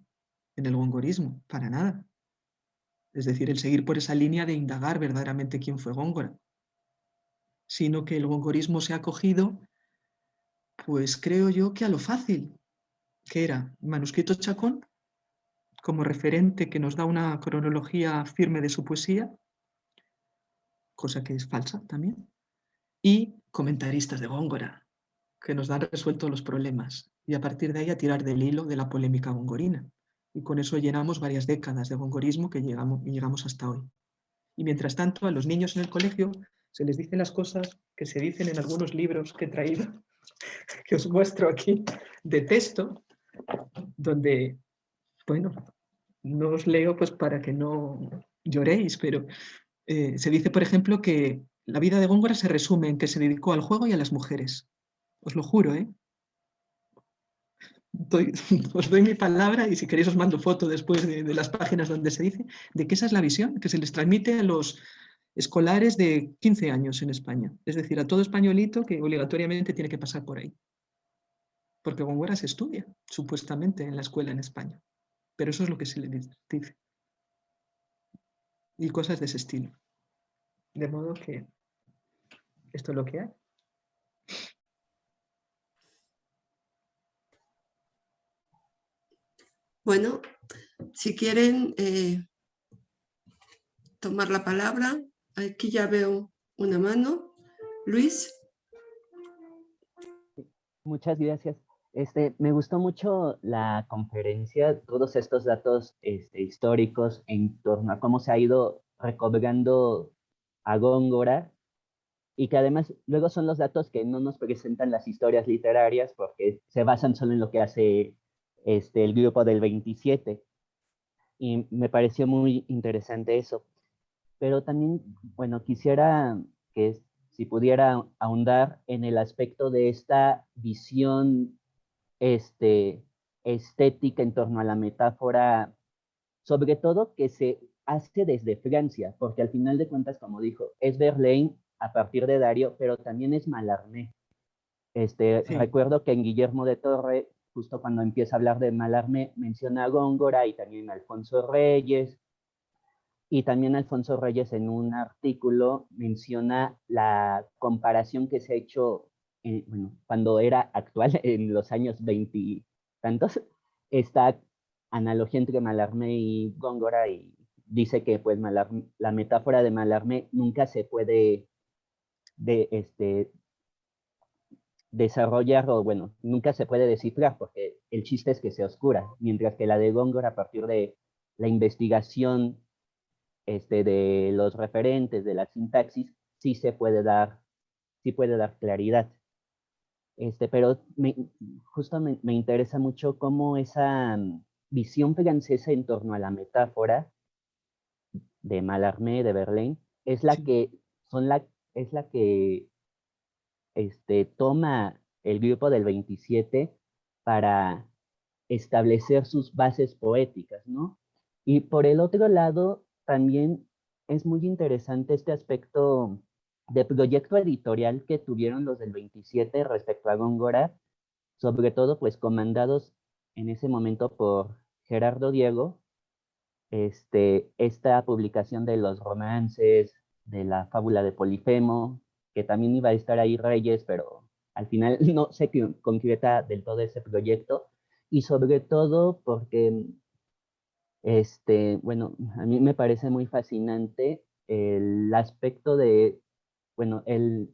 En el gongorismo, para nada. Es decir, el seguir por esa línea de indagar verdaderamente quién fue Góngora, sino que el gongorismo se ha cogido, pues creo yo que a lo fácil, que era Manuscrito Chacón, como referente que nos da una cronología firme de su poesía, cosa que es falsa también, y comentaristas de Góngora, que nos dan resueltos los problemas, y a partir de ahí a tirar del hilo de la polémica gongorina. Y con eso llenamos varias décadas de gongorismo que llegamos hasta hoy. Y mientras tanto, a los niños en el colegio se les dicen las cosas que se dicen en algunos libros que he traído, que os muestro aquí, de texto, donde, bueno, no os leo pues para que no lloréis, pero se dice, por ejemplo, que la vida de Góngora se resume en que se dedicó al juego y a las mujeres. Os lo juro, ¿eh? Os doy mi palabra y si queréis os mando foto después de las páginas donde se dice de que esa es la visión que se les transmite a los escolares de 15 años en España. Es decir, a todo españolito que obligatoriamente tiene que pasar por ahí. Porque Góngora se estudia, supuestamente, en la escuela en España. Pero eso es lo que se les dice. Y cosas de ese estilo. De modo que esto es lo que hay. Bueno, si quieren tomar la palabra, aquí ya veo una mano. Luis. Muchas gracias. Me gustó mucho la conferencia, todos estos datos históricos en torno a cómo se ha ido recobrando a Góngora y que además luego son los datos que no nos presentan las historias literarias porque se basan solo en lo que hace el grupo del 27 y me pareció muy interesante eso. Pero también, bueno, quisiera que si pudiera ahondar en el aspecto de esta visión estética en torno a la metáfora, sobre todo que se hace desde Francia, porque al final de cuentas, como dijo, es Verlaine a partir de Dario, pero también es Mallarmé. Sí, Recuerdo que en Guillermo de Torre, justo cuando empieza a hablar de Mallarmé, menciona a Góngora y también a Alfonso Reyes, y también Alfonso Reyes en un artículo menciona la comparación que se ha hecho, bueno, cuando era actual, en los años 20 y tantos, esta analogía entre Mallarmé y Góngora y dice que pues la metáfora de Mallarmé nunca se puede desarrollar o bueno, nunca se puede descifrar porque el chiste es que se oscura, mientras que la de Góngora a partir de la investigación de los referentes, de la sintaxis, sí puede dar claridad. Pero justo me interesa mucho cómo esa visión francesa en torno a la metáfora de Mallarmé, de Verlaine, es la sí. que, es la que toma el grupo del 27 para establecer sus bases poéticas, ¿no? Y por el otro lado, también es muy interesante este aspecto de proyecto editorial que tuvieron los del 27 respecto a Góngora, sobre todo pues comandados en ese momento por Gerardo Diego, esta publicación de los romances, de la fábula de Polifemo, que también iba a estar ahí Reyes, pero al final no se concreta del todo ese proyecto, y sobre todo porque, bueno, a mí me parece muy fascinante el aspecto de, bueno,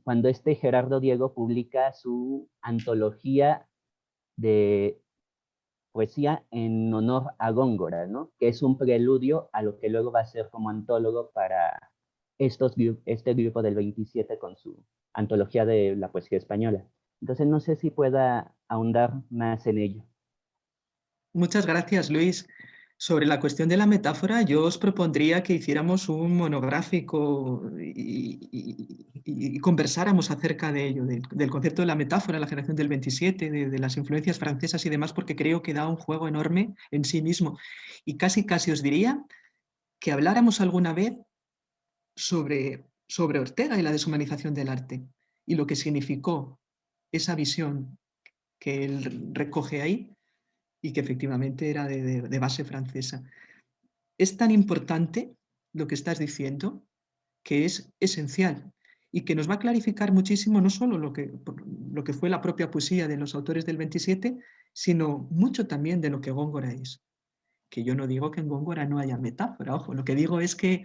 cuando Gerardo Diego publica su antología de poesía en honor a Góngora, ¿no? Que es un preludio a lo que luego va a ser como antólogo para este grupo del 27 con su antología de la poesía española. Entonces no sé si pueda ahondar más en ello. Muchas gracias, Luis. Sobre la cuestión de la metáfora, yo os propondría que hiciéramos un monográfico y conversáramos acerca de ello, del concepto de la metáfora, la generación del 27, de las influencias francesas y demás, porque creo que da un juego enorme en sí mismo. Y casi os diría que habláramos alguna vez sobre Ortega y la deshumanización del arte y lo que significó esa visión que él recoge ahí y que efectivamente era de base francesa. Es tan importante lo que estás diciendo que es esencial y que nos va a clarificar muchísimo no solo lo que fue la propia poesía de los autores del 27, sino mucho también de lo que Góngora es. Que yo no digo que en Góngora no haya metáfora, ojo, lo que digo es que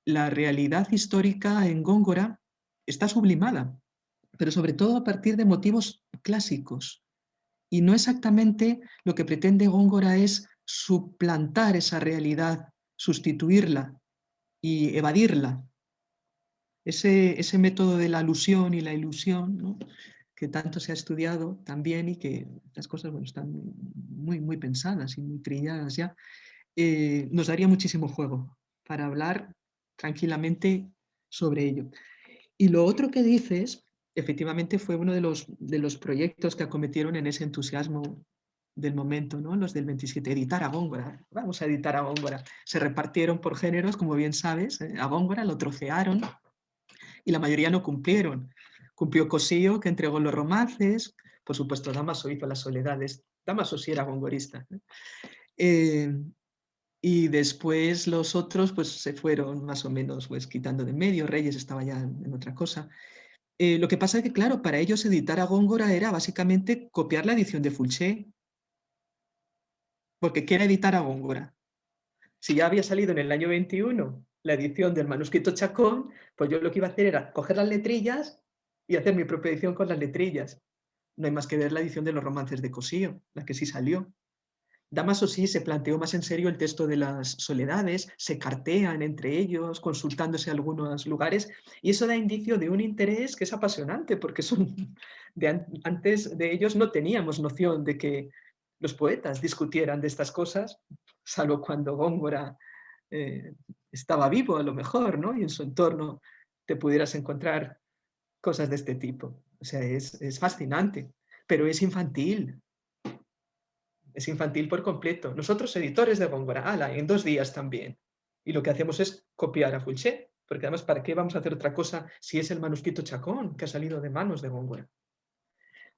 la realidad histórica en Góngora está sublimada, pero sobre todo a partir de motivos clásicos. Y no exactamente lo que pretende Góngora es suplantar esa realidad, sustituirla y evadirla. Ese método de la alusión y la ilusión, ¿no?, que tanto se ha estudiado también y que las cosas, bueno, están muy pensadas y muy trilladas ya, nos daría muchísimo juego para hablar tranquilamente sobre ello. Y lo otro que dices, efectivamente fue uno de los proyectos que acometieron en ese entusiasmo del momento, ¿no? Los del 27, editar a Góngora. Vamos a editar a Góngora. Se repartieron por géneros, como bien sabes, a Góngora, lo trocearon y la mayoría no cumplieron. Cumplió Cossío, que entregó los romances, por supuesto Dámaso hizo las soledades. Dámaso sí era gongorista. Y después los otros pues se fueron más o menos pues quitando de medio. Reyes estaba ya en otra cosa. Lo que pasa es que, claro, para ellos editar a Góngora era básicamente copiar la edición de Fulché. Porque ¿qué era editar a Góngora? Si ya había salido en el año 21 la edición del manuscrito Chacón, pues yo lo que iba a hacer era coger las letrillas y hacer mi propia edición con las letrillas. No hay más que ver la edición de los romances de Cossío, la que sí salió. Dámaso sí se planteó más en serio el texto de las soledades, se cartean entre ellos, consultándose algunos lugares, y eso da indicio de un interés que es apasionante, porque antes de ellos no teníamos noción de que los poetas discutieran de estas cosas, salvo cuando Góngora estaba vivo a lo mejor, ¿no? Y en su entorno te pudieras encontrar cosas de este tipo. O sea, es fascinante, pero es infantil. Es infantil por completo. Nosotros, editores de Góngora, ala, en 2 días también. Y lo que hacemos es copiar a Fulché, porque además, ¿para qué vamos a hacer otra cosa si es el manuscrito Chacón que ha salido de manos de Góngora?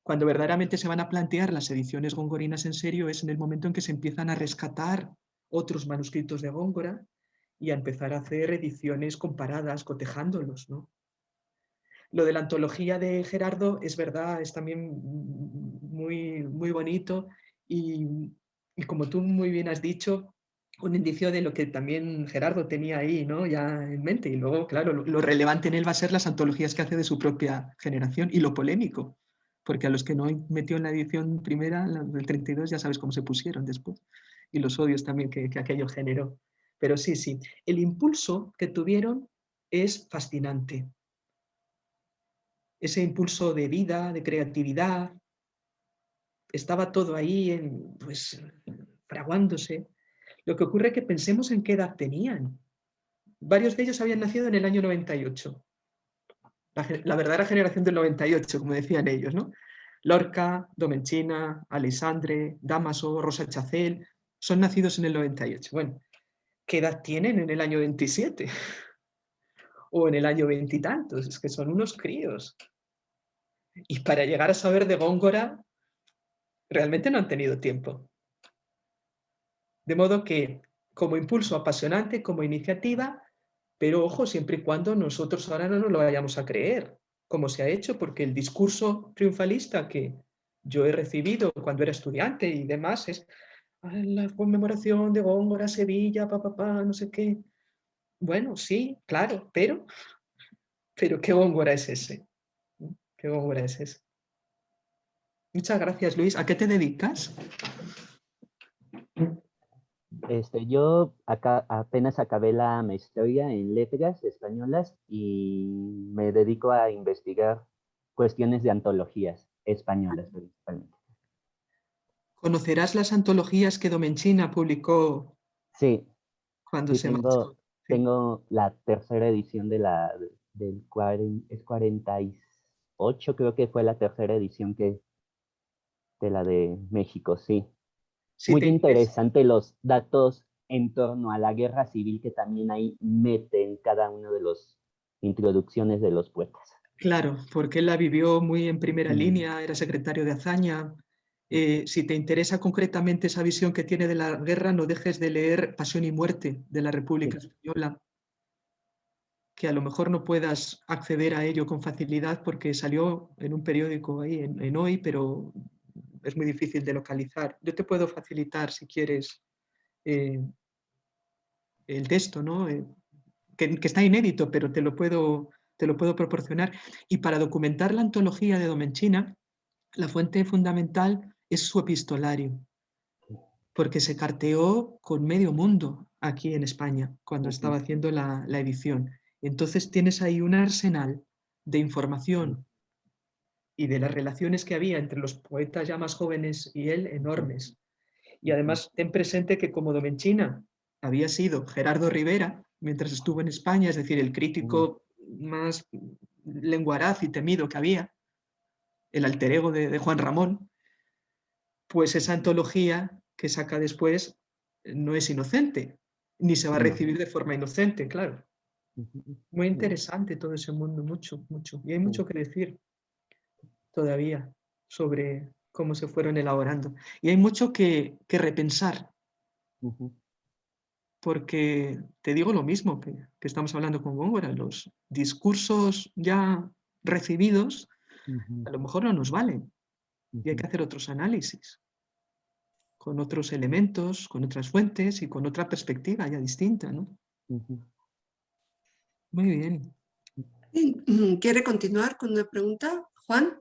Cuando verdaderamente se van a plantear las ediciones gongorinas en serio es en el momento en que se empiezan a rescatar otros manuscritos de Góngora y a empezar a hacer ediciones comparadas, cotejándolos, ¿no? Lo de la antología de Gerardo es verdad, es también muy bonito y como tú muy bien has dicho, un indicio de lo que también Gerardo tenía ahí, ¿no?, ya en mente. Y luego, claro, lo relevante en él va a ser las antologías que hace de su propia generación y lo polémico, porque a los que no metió en la edición primera, la del 32, ya sabes cómo se pusieron después y los odios también que aquello generó. Pero sí, el impulso que tuvieron es fascinante. Ese impulso de vida, de creatividad, estaba todo ahí pues, fraguándose. Lo que ocurre es que pensemos en qué edad tenían. Varios de ellos habían nacido en el año 98. La verdadera generación del 98, como decían ellos, ¿no? Lorca, Domenchina, Aleixandre, Dámaso, Rosa Chacel, son nacidos en el 98. Bueno, ¿qué edad tienen en el año 27? O en el año 20 y tantos, es que son unos críos. Y para llegar a saber de Góngora, realmente no han tenido tiempo. De modo que, como impulso apasionante, como iniciativa, pero ojo, siempre y cuando nosotros ahora no nos lo vayamos a creer, como se ha hecho, porque el discurso triunfalista que yo he recibido cuando era estudiante y demás es la conmemoración de Góngora, Sevilla, no sé qué. Bueno, sí, claro, pero ¿qué Góngora es ese? ¿Qué Góngora es ese? Muchas gracias, Luis. ¿A qué te dedicas? Yo apenas acabé la maestría en letras españolas y me dedico a investigar cuestiones de antologías españolas principalmente. ¿Conocerás las antologías que Domenchina publicó Sí, cuando sí, se marchó? Sí. tengo la tercera edición del 48, creo que fue la tercera edición de la de México, sí. Si Muy te interesa, interesante los datos en torno a la guerra civil que también ahí meten cada uno de los introducciones de los poetas. claro, porque él la vivió muy en primera Mm. línea, era secretario de Azaña. Si te interesa concretamente esa visión que tiene de la guerra, no dejes de leer Pasión y Muerte de la República Española, que a lo mejor no puedas acceder a ello con facilidad porque salió en un periódico ahí, en Hoy, pero es muy difícil de localizar. Yo te puedo facilitar, si quieres, el texto, ¿no? Que está inédito, pero te lo puedo proporcionar. Y para documentar la antología de Domenchina, la fuente fundamental es su epistolario, porque se carteó con medio mundo aquí en España cuando estaba haciendo la edición. Entonces tienes ahí un arsenal de información y de las relaciones que había entre los poetas ya más jóvenes y él enormes. Y además ten presente que como Domenchina había sido Gerardo Rivera mientras estuvo en España, es decir, el crítico más lenguaraz y temido que había, el alter ego de Juan Ramón, pues esa antología que saca después no es inocente, ni se va a recibir de forma inocente, claro. Muy interesante todo ese mundo, mucho, mucho. Y hay mucho que decir todavía sobre cómo se fueron elaborando. Y hay mucho que repensar, porque te digo lo mismo que estamos hablando con Góngora, los discursos ya recibidos a lo mejor no nos valen y hay que hacer otros análisis con otros elementos, con otras fuentes y con otra perspectiva ya distinta, ¿no? Muy bien. ¿Quiere continuar con una pregunta, Juan?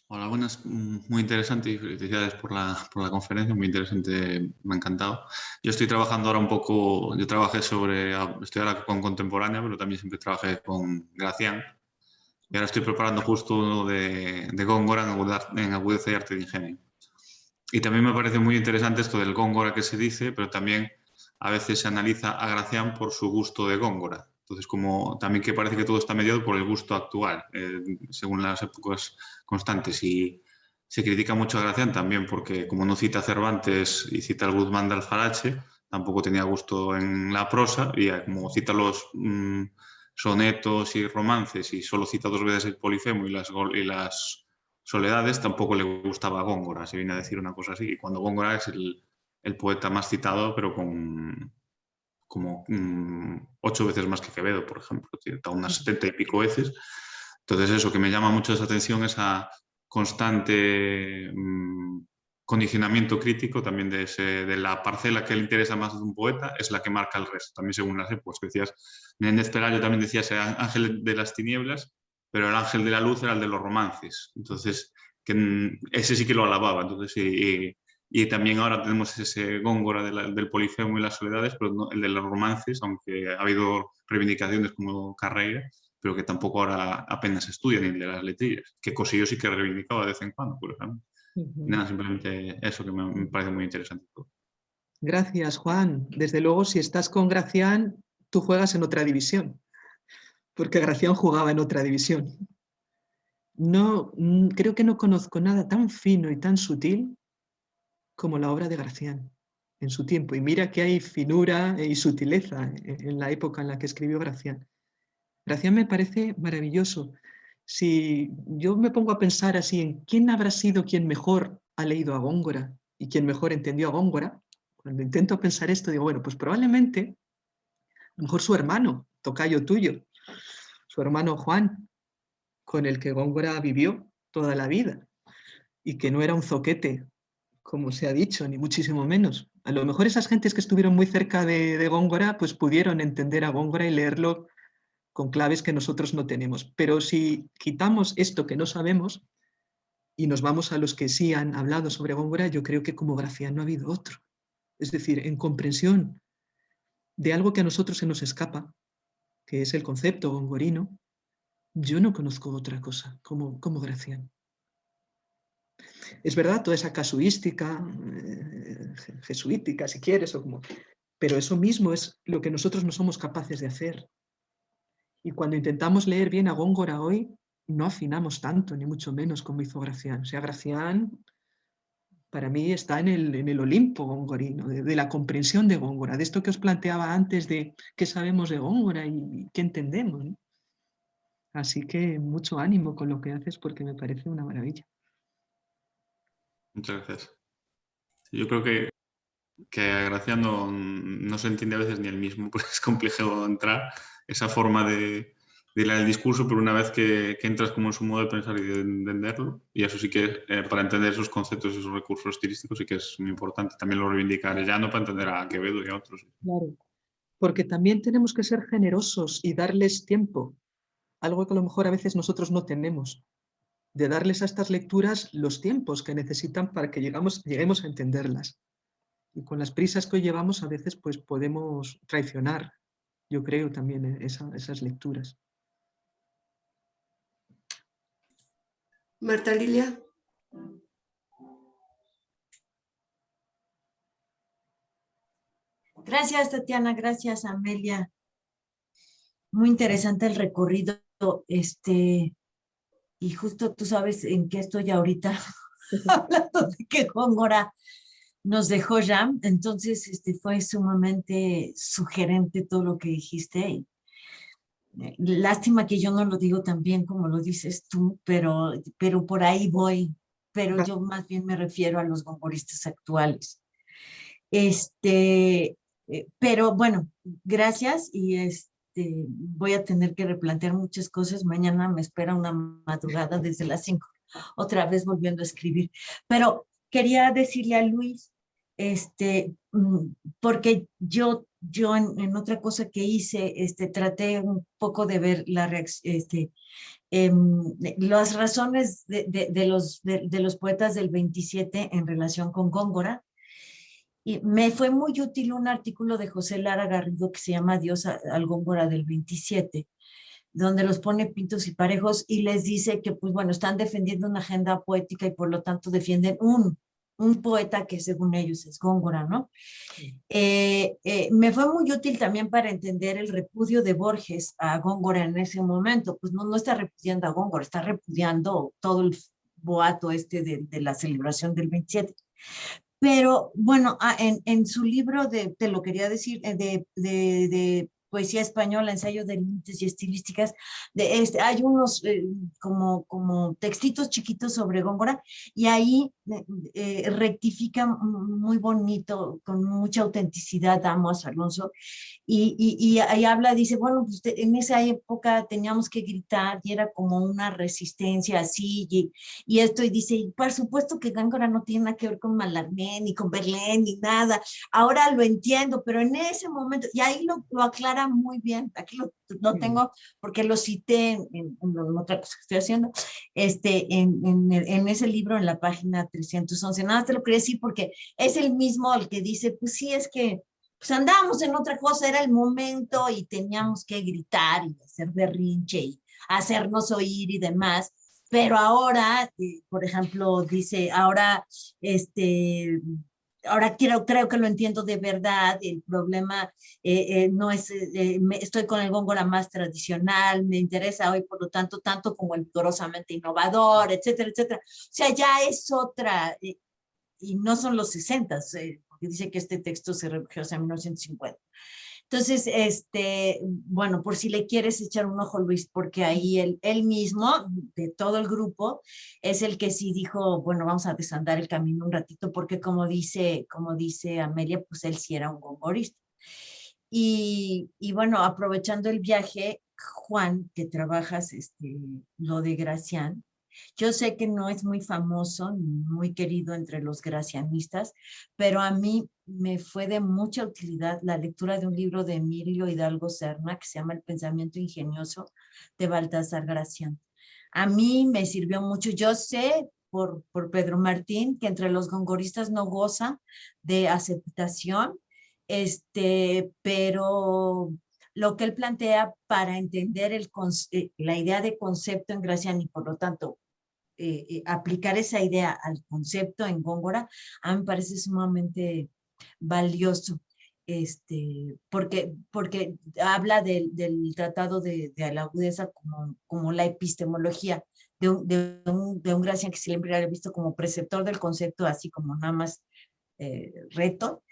Hola, buenas. Muy interesante y felicidades por la conferencia, muy interesante, me ha encantado. Yo estoy trabajando ahora un poco, yo trabajé estoy ahora con contemporánea, pero también siempre trabajé con Gracián. Y ahora estoy preparando justo uno de Góngora en agudeza y arte de ingenio. Y también me parece muy interesante esto del Góngora que se dice, pero también a veces se analiza a Gracián por su gusto de Góngora. Entonces, como también que parece que todo está mediado por el gusto actual, según las épocas constantes. Y se critica mucho a Gracián también porque, como no cita a Cervantes y cita al Guzmán de Alfarache, tampoco tenía gusto en la prosa, y como cita los sonetos y romances y solo cita 2 veces el Polifemo y las Soledades, tampoco le gustaba a Góngora, se viene a decir una cosa así. Y cuando Góngora es el poeta más citado, pero con como 8 veces más que Quevedo, por ejemplo, está unas 70 y pico veces. Entonces eso, que me llama mucho esa atención, esa constante condicionamiento crítico también de la parcela que le interesa más de un poeta, es la que marca el resto, también según las épocas. Que decías, Menéndez Pelayo también decía ese ángel de las tinieblas, pero el ángel de la luz era el de los romances. Entonces, ese sí que lo alababa. Entonces, y también ahora tenemos ese Góngora del Polifemo y las Soledades, pero no, el de los romances, aunque ha habido reivindicaciones como Carreira, pero que tampoco ahora apenas estudia, ni de las letrillas, que Cosillo sí que reivindicaba de vez en cuando, por ejemplo. Nada, simplemente eso que me parece muy interesante. Gracias, Juan. Desde luego, si estás con Gracián, tú juegas en otra división, porque Gracián jugaba en otra división. No, creo que no conozco nada tan fino y tan sutil como la obra de Gracián en su tiempo. Y mira que hay finura y sutileza en la época en la que escribió Gracián. Gracián me parece maravilloso. Si yo me pongo a pensar así en quién habrá sido quien mejor ha leído a Góngora y quien mejor entendió a Góngora, cuando intento pensar esto digo, bueno, pues probablemente, a lo mejor su hermano, tocayo tuyo, su hermano Juan, con el que Góngora vivió toda la vida y que no era un zoquete, como se ha dicho, ni muchísimo menos. A lo mejor esas gentes que estuvieron muy cerca de Góngora pues pudieron entender a Góngora y leerlo con claves que nosotros no tenemos. Pero si quitamos esto que no sabemos y nos vamos a los que sí han hablado sobre Góngora, yo creo que como Gracián no ha habido otro. Es decir, en comprensión de algo que a nosotros se nos escapa, que es el concepto gongorino, yo no conozco otra cosa como Gracián. Es verdad, toda esa casuística, jesuítica, si quieres, pero eso mismo es lo que nosotros no somos capaces de hacer. Y cuando intentamos leer bien a Góngora hoy, no afinamos tanto, ni mucho menos como hizo Gracián. O sea, Gracián para mí está en el Olimpo gongorino, de la comprensión de Góngora, de esto que os planteaba antes de qué sabemos de Góngora y qué entendemos, ¿no? Así que mucho ánimo con lo que haces porque me parece una maravilla. Muchas gracias. Yo creo que a Gracián no se entiende a veces ni el mismo, porque es complejo entrar esa forma de leer el discurso, pero una vez que entras como en su modo de pensar y de entenderlo, y eso sí que para entender esos conceptos, esos recursos estilísticos sí que es muy importante. También lo reivindica Arellano para entender a Quevedo y a otros. Claro, porque también tenemos que ser generosos y darles tiempo, algo que a lo mejor a veces nosotros no tenemos, de darles a estas lecturas los tiempos que necesitan para que lleguemos a entenderlas. Y con las prisas que hoy llevamos a veces pues podemos traicionar, yo creo, también esas lecturas. Marta Lilia. Gracias, Tatiana, gracias, Amelia. Muy interesante el recorrido, y justo tú sabes en qué estoy ahorita, hablando de que Góngora nos dejó ya, entonces fue sumamente sugerente todo lo que dijiste. Lástima que yo no lo digo tan bien como lo dices tú, pero por ahí voy, pero yo más bien me refiero a los gongoristas actuales. Pero bueno, gracias y voy a tener que replantear muchas cosas. Mañana me espera una madrugada desde las 5, otra vez volviendo a escribir. Pero quería decirle a Luis, porque yo en otra cosa que hice, traté un poco de ver la reacción, las razones de los poetas del 27 en relación con Góngora. Y me fue muy útil un artículo de José Lara Garrido que se llama Adiós al Góngora del 27, donde los pone pintos y parejos y les dice que, pues bueno, están defendiendo una agenda poética y por lo tanto defienden un poeta que según ellos es Góngora, ¿no? Me fue muy útil también para entender el repudio de Borges a Góngora en ese momento. Pues no está repudiando a Góngora, está repudiando todo el boato de la celebración del 27. Pero bueno, en su libro te lo quería decir, de poesía española, ensayo de límites y estilísticas, hay unos como textitos chiquitos sobre Góngora y ahí rectifica muy bonito, con mucha autenticidad, Amos Alonso, y ahí habla, dice, bueno, pues en esa época teníamos que gritar y era como una resistencia así, y esto, y dice, y por supuesto que Góngora no tiene nada que ver con Mallarmé, ni con Verlaine, ni nada, ahora lo entiendo, pero en ese momento, y ahí lo aclara muy bien, aquí lo tengo porque lo cité en otra cosa que estoy haciendo, en ese libro, en la página 311, nada más te lo quería decir porque es el mismo el que dice, pues sí, es que pues andábamos en otra cosa, era el momento y teníamos que gritar y hacer berrinche y hacernos oír y demás, pero ahora, por ejemplo, dice, ahora, ahora creo que lo entiendo de verdad, el problema no es, estoy con el Góngora más tradicional, me interesa hoy, por lo tanto, tanto como el vigorosamente innovador, etcétera, etcétera. O sea, ya es otra, y no son los 60, porque dice que este texto se recogió hacia 1950. Entonces, bueno, por si le quieres echar un ojo, Luis, porque ahí él mismo, de todo el grupo, es el que sí dijo, bueno, vamos a desandar el camino un ratito, porque como dice Amelia, pues él sí era un gongorista. Y bueno, aprovechando el viaje, Juan, que trabajas lo de Gracián, yo sé que no es muy famoso, ni muy querido entre los gracianistas, pero a mí me fue de mucha utilidad la lectura de un libro de Emilio Hidalgo Serna que se llama El pensamiento ingenioso de Baltasar Gracián. A mí me sirvió mucho. Yo sé por Pedro Martín que entre los gongoristas no goza de aceptación, pero lo que él plantea para entender la idea de concepto en Gracián y por lo tanto aplicar esa idea al concepto en Góngora, a mí me parece sumamente valioso, porque habla del tratado de la agudeza como la epistemología de un Gracián que siempre era visto como preceptor del concepto, así como nada más reto,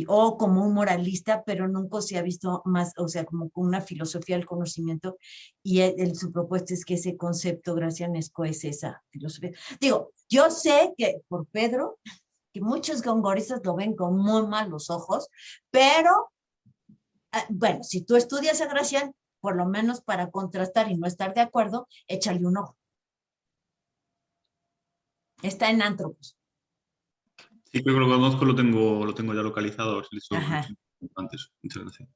o como un moralista, pero nunca se ha visto más, o sea, como con una filosofía del conocimiento, y su propuesta es que ese concepto gracianesco es esa filosofía. Digo, yo sé que por Pedro, que muchos gongoristas lo ven con muy malos ojos, pero bueno, si tú estudias a Gracián, por lo menos para contrastar y no estar de acuerdo, échale un ojo. Está en Antropos. Sí, creo que lo conozco, lo tengo ya localizado. Ajá. Antes. Muchas gracias.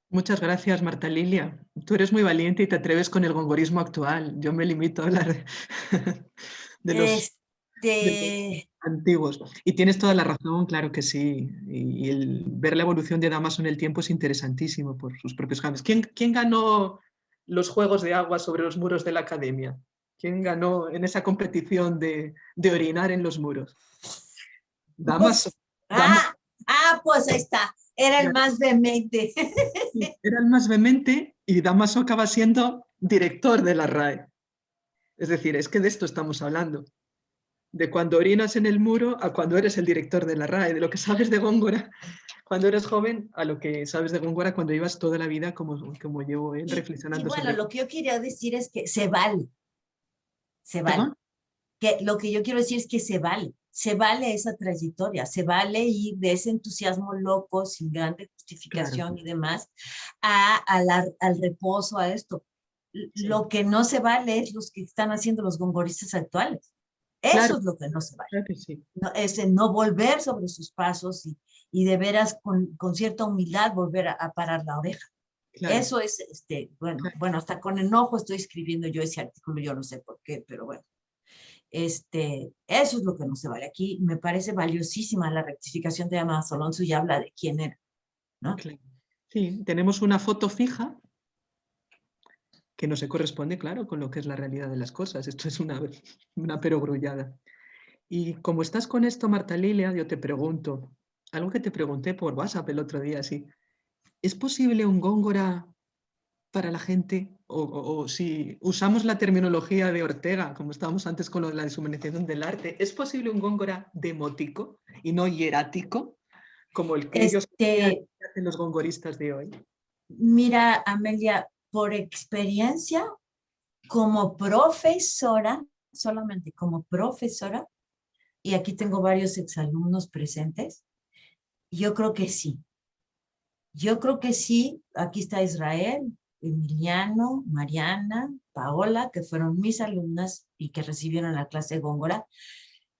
Muchas gracias, Marta Lilia. Tú eres muy valiente y te atreves con el gongorismo actual. Yo me limito a hablar de los antiguos. Y tienes toda la razón, claro que sí. Y el ver la evolución de Dámaso en el tiempo es interesantísimo por sus propios cambios. ¿Quién ganó los Juegos de Agua sobre los muros de la Academia? ¿Quién ganó en esa competición de orinar en los muros? Dámaso. Pues ahí está. Era el más vehemente. Era el más vehemente y Dámaso acaba siendo director de la RAE. Es decir, es que de esto estamos hablando. De cuando orinas en el muro a cuando eres el director de la RAE, de lo que sabes de Góngora cuando eres joven a lo que sabes de Góngora cuando llevas toda la vida como llevo él reflexionando. Y bueno, lo que yo quería decir es que se vale. Se vale. ¿Perdón? Que lo que yo quiero decir es que se vale esa trayectoria, se vale ir de ese entusiasmo loco, sin grande justificación Claro. y demás, al reposo, a esto. Sí. Lo que no se vale es los que están haciendo los gongoristas actuales. Eso Claro, es lo que no se vale. claro que sí. No, es el no volver sobre sus pasos y de veras con cierta humildad volver a parar la oreja. Claro. Eso es, Claro. bueno, hasta con enojo estoy escribiendo yo ese artículo, yo no sé por qué, pero bueno. Eso es lo que no se vale. Aquí me parece valiosísima la rectificación de Amado Alonso y habla de quién era, ¿no? Claro. Sí, tenemos una foto fija que no se corresponde, claro, con lo que es la realidad de las cosas. Esto es una perogrullada. Y como estás con esto, Marta Lilia, yo te pregunto, algo que te pregunté por WhatsApp el otro día, sí. ¿Es posible un Góngora para la gente? O si usamos la terminología de Ortega, como estábamos antes con lo de la deshumanización del arte, ¿es posible un Góngora demótico y no hierático, como el que ellos hacen los gongoristas de hoy? Mira, Amelia, por experiencia, como profesora, solamente como profesora, y aquí tengo varios exalumnos presentes, yo creo que sí. Yo creo que sí, aquí está Israel, Emiliano, Mariana, Paola, que fueron mis alumnas y que recibieron la clase de Góngora.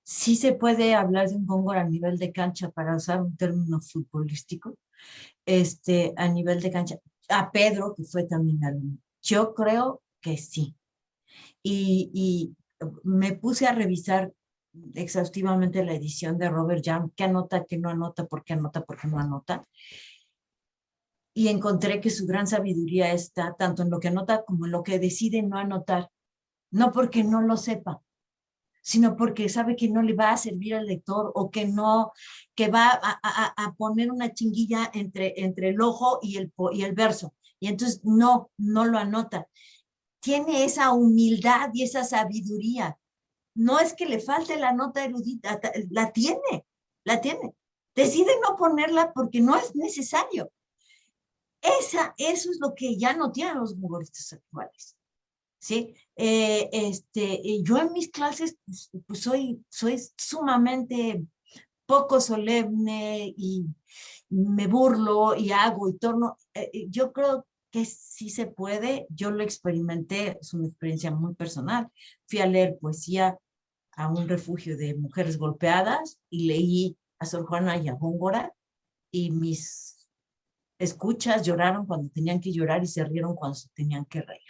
Sí se puede hablar de un Góngora a nivel de cancha, para usar un término futbolístico, a nivel de cancha. A Pedro, que fue también alumno. Yo creo que sí. Y me puse a revisar exhaustivamente la edición de Robert Young, qué anota, qué no anota, por qué anota, por qué no anota. Y encontré que su gran sabiduría está tanto en lo que anota como en lo que decide no anotar. No porque no lo sepa, sino porque sabe que no le va a servir al lector o que no, que va a poner una chinguilla entre el ojo y el verso. Y entonces no lo anota. Tiene esa humildad y esa sabiduría. No es que le falte la nota erudita, la tiene. Decide no ponerla porque no es necesario. Eso es lo que ya no tienen los gongoristas actuales, ¿sí? Yo en mis clases pues soy sumamente poco solemne y me burlo y hago y torno. Yo creo que sí se puede. Yo lo experimenté, es una experiencia muy personal. Fui a leer poesía a un refugio de mujeres golpeadas y leí a Sor Juana y a Góngora, y mis escuchas lloraron cuando tenían que llorar y se rieron cuando se tenían que reír.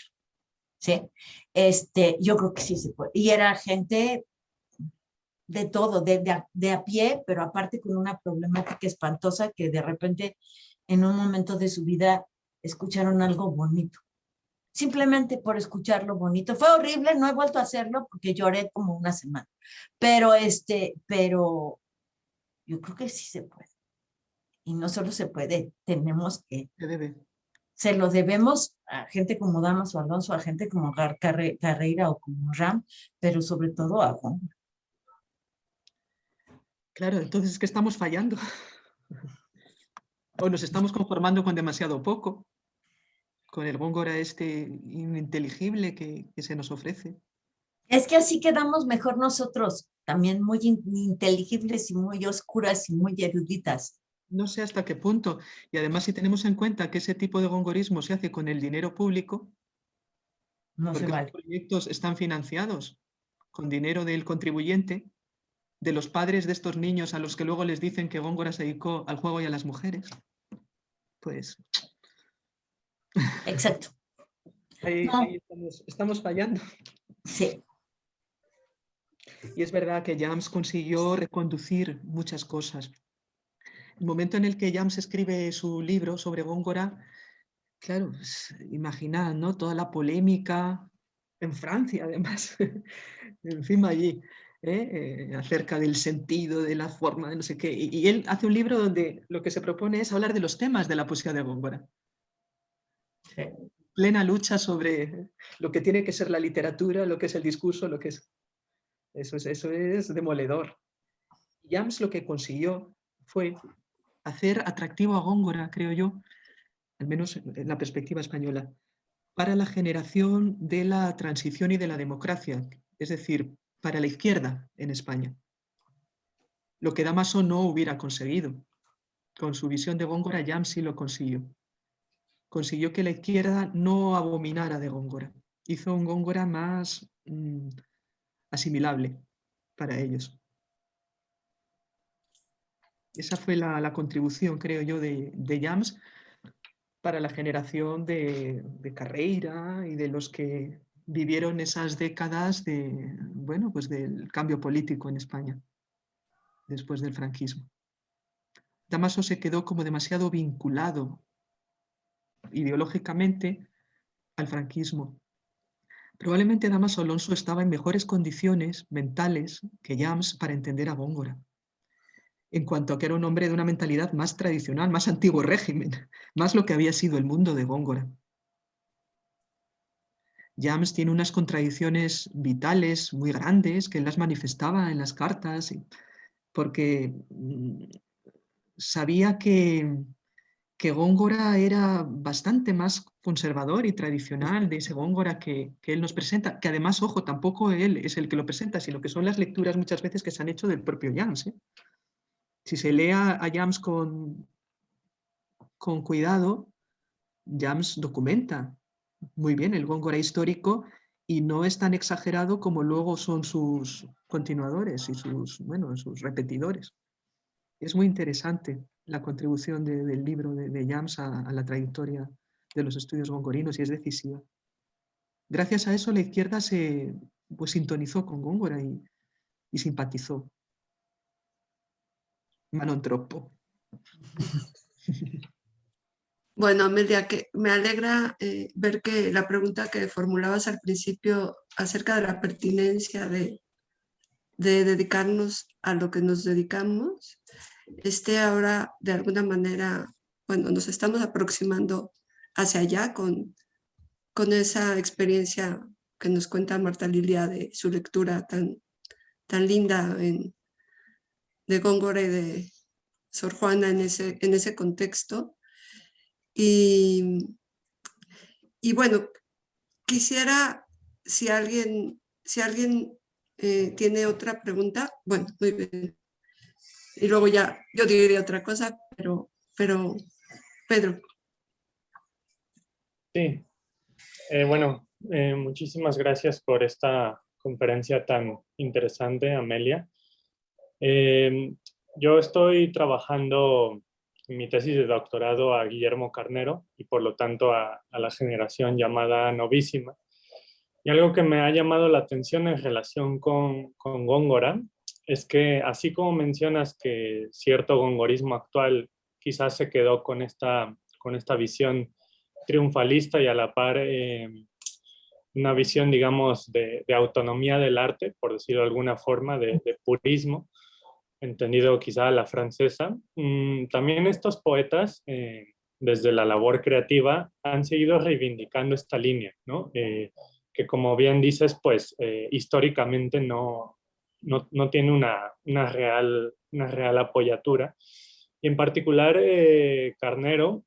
¿Sí? Yo creo que sí se puede. Y era gente de todo, de a pie, pero aparte con una problemática espantosa, que de repente en un momento de su vida escucharon algo bonito. Simplemente por escuchar lo bonito. Fue horrible, no he vuelto a hacerlo porque lloré como una semana. Pero pero yo creo que sí se puede. Y no solo se puede, tenemos que, Se debe. se lo debemos a gente como Damaso Alonso, a gente como Carreira o como Ram, pero sobre todo a Juan. Claro, entonces es que estamos fallando. O nos estamos conformando con demasiado poco, con el Góngora ininteligible que se nos ofrece. Es que así quedamos mejor nosotros, también muy inteligibles y muy oscuras y muy eruditas. No sé hasta qué punto. Y además, si tenemos en cuenta que ese tipo de gongorismo se hace con el dinero público, No se porque los vale. proyectos están financiados con dinero del contribuyente, de los padres de estos niños a los que luego les dicen que Góngora se dedicó al juego y a las mujeres, pues Exacto. ahí No, estamos fallando. sí. Y es verdad que Jams consiguió reconducir muchas cosas. El momento en el que Jams escribe su libro sobre Góngora, claro, pues, imaginad, ¿no? Toda la polémica en Francia, además, encima allí, acerca del sentido, de la forma, de no sé qué. Y él hace un libro donde lo que se propone es hablar de los temas de la poesía de Góngora. Sí. Plena lucha sobre lo que tiene que ser la literatura, lo que es el discurso, lo que es... Eso es demoledor. Jams lo que consiguió fue hacer atractivo a Góngora, creo yo, al menos en la perspectiva española, para la generación de la transición y de la democracia, es decir, para la izquierda en España. Lo que Damaso no hubiera conseguido. Con su visión de Góngora, Jams sí lo consiguió. Consiguió que la izquierda no abominara de Góngora. Hizo un Góngora más asimilable para ellos. Esa fue la contribución, creo yo, de Jams para la generación de Carreira y de los que vivieron esas décadas bueno, pues del cambio político en España, después del franquismo. Damaso se quedó como demasiado vinculado ideológicamente al franquismo. Probablemente Damaso Alonso estaba en mejores condiciones mentales que Jams para entender a Góngora, en cuanto a que era un hombre de una mentalidad más tradicional, más antiguo régimen, más lo que había sido el mundo de Góngora. Jams tiene unas contradicciones vitales muy grandes que él las manifestaba en las cartas, porque sabía que Góngora era bastante más conservador y tradicional de ese Góngora que él nos presenta, que además, ojo, tampoco él es el que lo presenta, sino que son las lecturas muchas veces que se han hecho del propio Jams. Si se lee a Jams con cuidado, Jams documenta muy bien el Góngora histórico y no es tan exagerado como luego son sus continuadores y sus repetidores. Es muy interesante la contribución del libro de Jams a la trayectoria de los estudios gongorinos y es decisiva. Gracias a eso la izquierda se sintonizó con Góngora y simpatizó. Manon troppo. Bueno, Amelia, que me alegra ver que la pregunta que formulabas al principio acerca de la pertinencia de dedicarnos a lo que nos dedicamos, esté ahora de alguna manera, bueno, nos estamos aproximando hacia allá con esa experiencia que nos cuenta Marta Lilia de su lectura tan linda de Góngora y de Sor Juana en ese contexto. Y bueno, quisiera, si alguien tiene otra pregunta, bueno, muy bien. Y luego ya yo diré otra cosa, pero Pedro. Sí, bueno, muchísimas gracias por esta conferencia tan interesante, Amelia. Yo estoy trabajando en mi tesis de doctorado a Guillermo Carnero y por lo tanto a la generación llamada novísima. Y algo que me ha llamado la atención en relación con Góngora es que así como mencionas que cierto gongorismo actual quizás se quedó con esta visión triunfalista y a la par una visión, digamos, de autonomía del arte, por decirlo de alguna forma, de purismo, entendido quizá a la francesa. También estos poetas, desde la labor creativa, han seguido reivindicando esta línea, ¿no? Que como bien dices, pues históricamente no tiene una real apoyatura. Y en particular, Carnero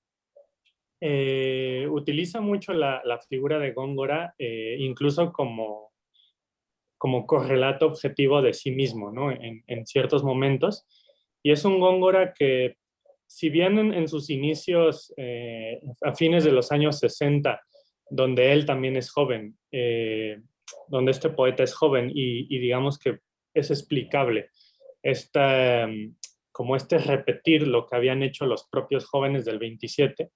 utiliza mucho la figura de Góngora, incluso como correlato objetivo de sí mismo, ¿no? En ciertos momentos. Y es un Góngora que, si bien en sus inicios, a fines de los años 60, donde él también es joven, donde este poeta es joven y digamos que es explicable como repetir lo que habían hecho los propios jóvenes del 27,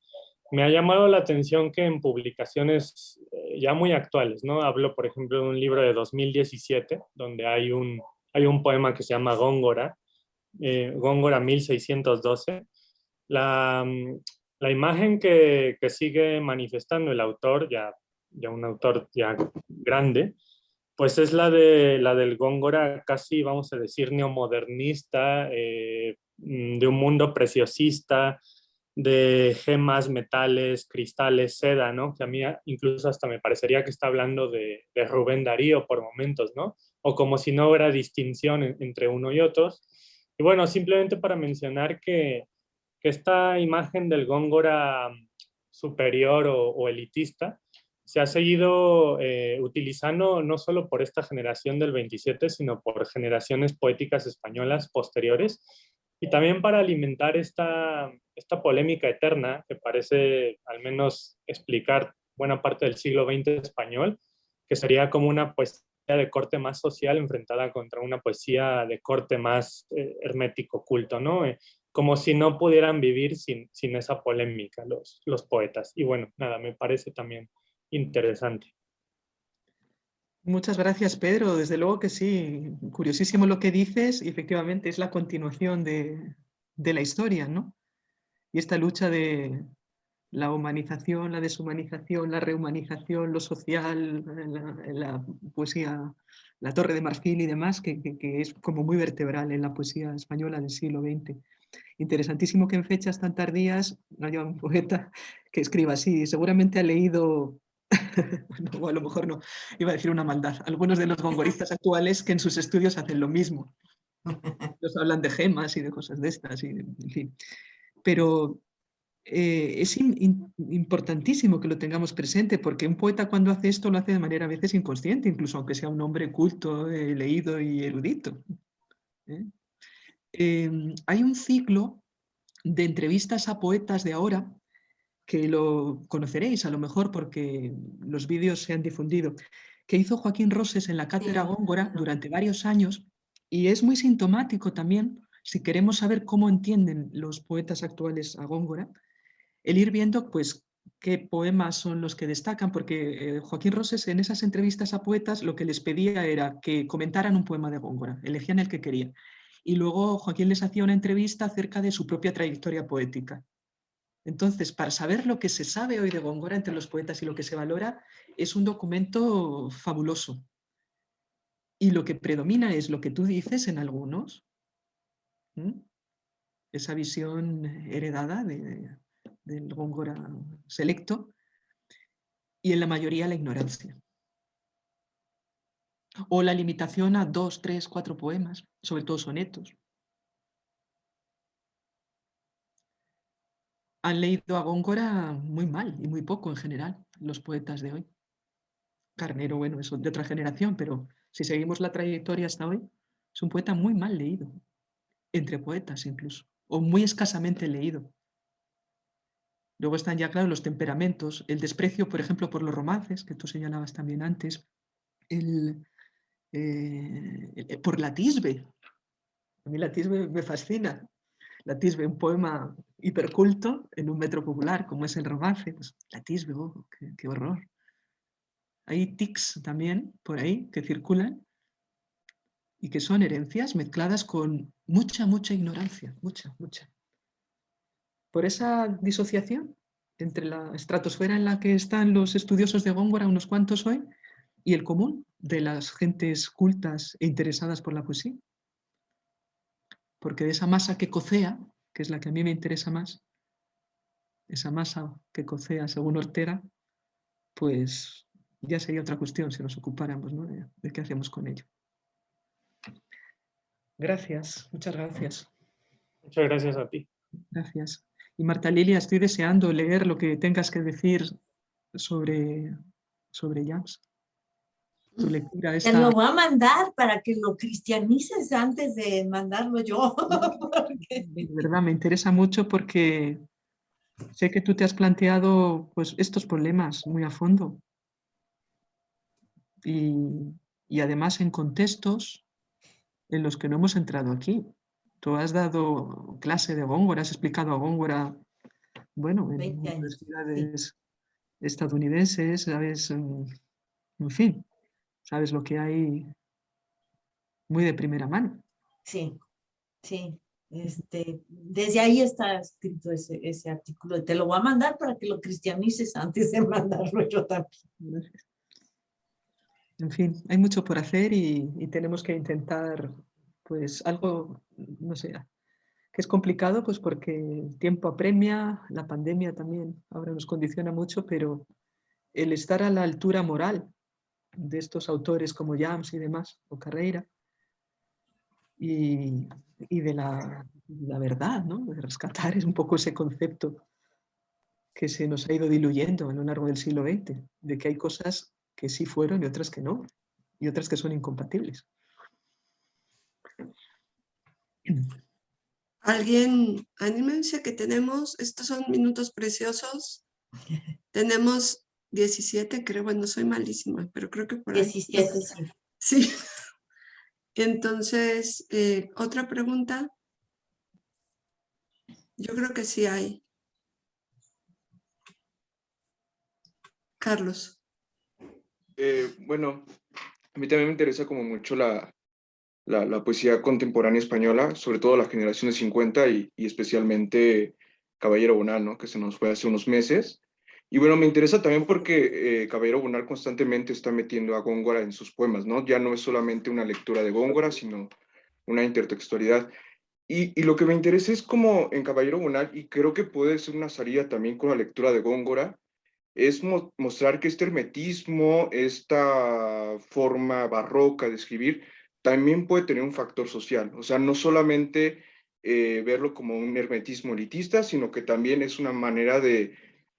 me ha llamado la atención que en publicaciones ya muy actuales, ¿no? Hablo, por ejemplo, de un libro de 2017, donde hay un poema que se llama Góngora, Góngora 1612. La imagen que sigue manifestando el autor, ya un autor ya grande, pues es la del Góngora casi, vamos a decir, neomodernista, de un mundo preciosista, de gemas, metales, cristales, seda, ¿no? Que a mí incluso hasta me parecería que está hablando de Rubén Darío por momentos, ¿no? O como si no hubiera distinción entre uno y otros. Y bueno, simplemente para mencionar que esta imagen del Góngora superior o elitista se ha seguido utilizando no solo por esta generación del 27, sino por generaciones poéticas españolas posteriores, y también para alimentar esta polémica eterna que parece al menos explicar buena parte del siglo XX español, que sería como una poesía de corte más social enfrentada contra una poesía de corte más hermético, culto, ¿no? Como si no pudieran vivir sin esa polémica los poetas. Y bueno, nada, me parece también interesante. Muchas gracias, Pedro. Desde luego que sí, curiosísimo lo que dices y efectivamente es la continuación de la historia, ¿no? Y esta lucha de la humanización, la deshumanización, la rehumanización, lo social, la poesía, la Torre de Marfil y demás, que es como muy vertebral en la poesía española del siglo XX. Interesantísimo que en fechas tan tardías haya un poeta que escriba así. Seguramente ha leído, bueno, o a lo mejor no, iba a decir una maldad, algunos de los gongoristas actuales que en sus estudios hacen lo mismo. Nos hablan de gemas y de cosas de estas, y, en fin. Pero es importantísimo que lo tengamos presente, porque un poeta cuando hace esto lo hace de manera a veces inconsciente, incluso aunque sea un hombre culto, leído y erudito. Hay un ciclo de entrevistas a poetas de ahora, que lo conoceréis a lo mejor porque los vídeos se han difundido, que hizo Joaquín Roses en la Cátedra Góngora durante varios años, y es muy sintomático también, si queremos saber cómo entienden los poetas actuales a Góngora, el ir viendo pues qué poemas son los que destacan, porque Joaquín Roses en esas entrevistas a poetas lo que les pedía era que comentaran un poema de Góngora, elegían el que querían. Y luego Joaquín les hacía una entrevista acerca de su propia trayectoria poética. Entonces, para saber lo que se sabe hoy de Góngora entre los poetas y lo que se valora, es un documento fabuloso. Y lo que predomina es lo que tú dices en algunos, esa visión heredada del Góngora selecto, y en la mayoría la ignorancia. O la limitación a 2, 3, 4 poemas, sobre todo sonetos. Han leído a Góngora muy mal y muy poco en general, los poetas de hoy. Carnero, bueno, es de otra generación, pero si seguimos la trayectoria hasta hoy, es un poeta muy mal leído. entre poetas incluso, o muy escasamente leído. Luego están ya, claro, los temperamentos, el desprecio, por ejemplo, por los romances, que tú señalabas también antes, por la Tisbe. A mí la Tisbe me fascina. La Tisbe, un poema hiperculto en un metro popular, como es el romance. Pues, la Tisbe, oh, qué horror. Hay tics también por ahí que circulan y que son herencias mezcladas con mucha ignorancia, mucha. Por esa disociación entre la estratosfera en la que están los estudiosos de Góngora, unos cuantos hoy, y el común de las gentes cultas e interesadas por la poesía. Porque de esa masa que cocea, que es la que a mí me interesa más, esa masa que cocea según Ortega, pues ya sería otra cuestión si nos ocupáramos, ¿no?, de qué hacemos con ello. Gracias, muchas gracias. Muchas gracias a ti. Gracias. Y Marta Lilia, estoy deseando leer lo que tengas que decir sobre Jams. Tu lectura Te esta... lo voy a mandar para que lo cristianices antes de mandarlo yo. De verdad, me interesa mucho porque sé que tú te has planteado pues, estos problemas muy a fondo. Y además en contextos en los que no hemos entrado aquí. Tú has dado clase de Góngora, has explicado a Góngora, bueno, en 20 años, universidades estadounidenses, sabes, en fin, sabes lo que hay muy de primera mano. sí. Desde ahí está escrito ese artículo. Te lo voy a mandar para que lo cristianices antes de mandarlo yo también. Gracias. En fin, hay mucho por hacer y tenemos que intentar, pues, algo, no sé, que es complicado, pues porque el tiempo apremia, la pandemia también ahora nos condiciona mucho, pero el estar a la altura moral de estos autores como Jams y demás, o Carreira, y de la verdad, ¿no?, de rescatar es un poco ese concepto que se nos ha ido diluyendo a lo largo del siglo XX, de que hay cosas que sí fueron y otras que no, y otras que son incompatibles. Alguien, anímense que tenemos, estos son minutos preciosos. Tenemos 17, creo, bueno, soy malísima, pero creo que por ahí. 17, sí. Sí. Entonces, otra pregunta. Yo creo que sí hay. Carlos. Bueno, a mí también me interesa como mucho la poesía contemporánea española, sobre todo la generación de 50 y especialmente Caballero Bonal, ¿no?, que se nos fue hace unos meses. Y bueno, me interesa también porque Caballero Bonal constantemente está metiendo a Góngora en sus poemas, ¿no? Ya no es solamente una lectura de Góngora, sino una intertextualidad. Y lo que me interesa es como en Caballero Bonal, y creo que puede ser una salida también con la lectura de Góngora, es mostrar que este hermetismo, esta forma barroca de escribir, también puede tener un factor social. O sea, no solamente verlo como un hermetismo elitista, sino que también es una manera de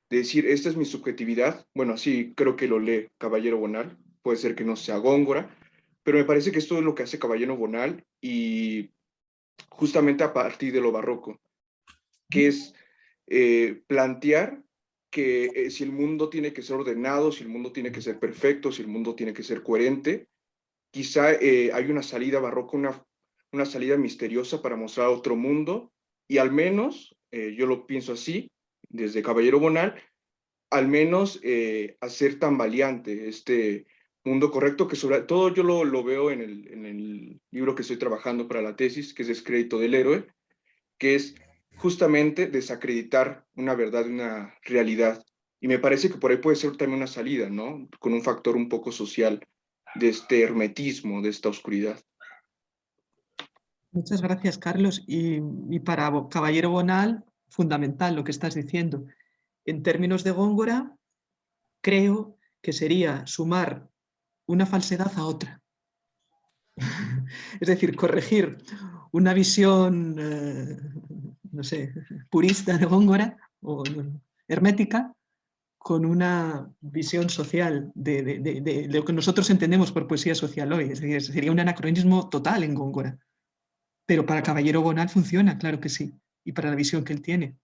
decir, esta es mi subjetividad. Bueno, así creo que lo lee Caballero Bonal, puede ser que no sea Góngora, pero me parece que esto es lo que hace Caballero Bonal y justamente a partir de lo barroco, que es plantear que si el mundo tiene que ser ordenado, si el mundo tiene que ser perfecto, si el mundo tiene que ser coherente, quizá hay una salida barroca, una salida misteriosa para mostrar otro mundo, y al menos, yo lo pienso así, desde Caballero Bonal, al menos hacer tambaleante este mundo correcto, que sobre todo yo lo veo en el libro que estoy trabajando para la tesis, que es Descrédito del héroe, que es justamente desacreditar una verdad, una realidad. Y me parece que por ahí puede ser también una salida, ¿no? Con un factor un poco social de este hermetismo, de esta oscuridad. Muchas gracias, Carlos. Y para Caballero Bonal, fundamental lo que estás diciendo. En términos de Góngora, creo que sería sumar una falsedad a otra. Es decir, corregir una visión, no sé, purista de Góngora o hermética con una visión social de lo que nosotros entendemos por poesía social hoy. Es decir, sería un anacronismo total en Góngora. Pero para Caballero Bonal funciona, claro que sí, y para la visión que él tiene.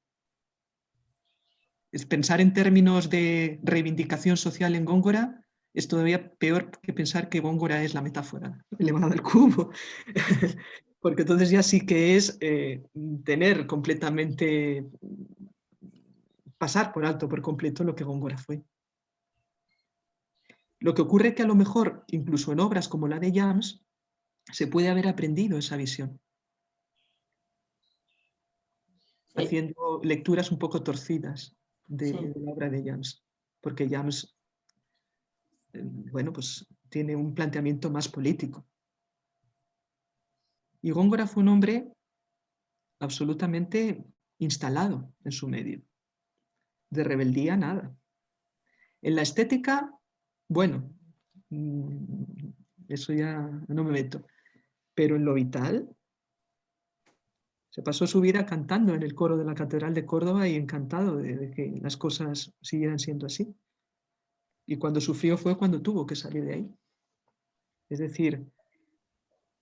Es pensar en términos de reivindicación social en Góngora es todavía peor que pensar que Góngora es la metáfora elevada al cubo. Porque entonces ya sí que es tener completamente, pasar por alto por completo lo que Góngora fue. Lo que ocurre es que a lo mejor, incluso en obras como la de Jams, se puede haber aprendido esa visión, haciendo lecturas un poco torcidas de la obra de Jams, porque Jams, bueno, pues tiene un planteamiento más político. Y Góngora fue un hombre absolutamente instalado en su medio. De rebeldía, nada. En la estética, bueno, eso ya no me meto. Pero en lo vital, se pasó su vida cantando en el coro de la Catedral de Córdoba y encantado de que las cosas siguieran siendo así. Y cuando sufrió fue cuando tuvo que salir de ahí. Es decir,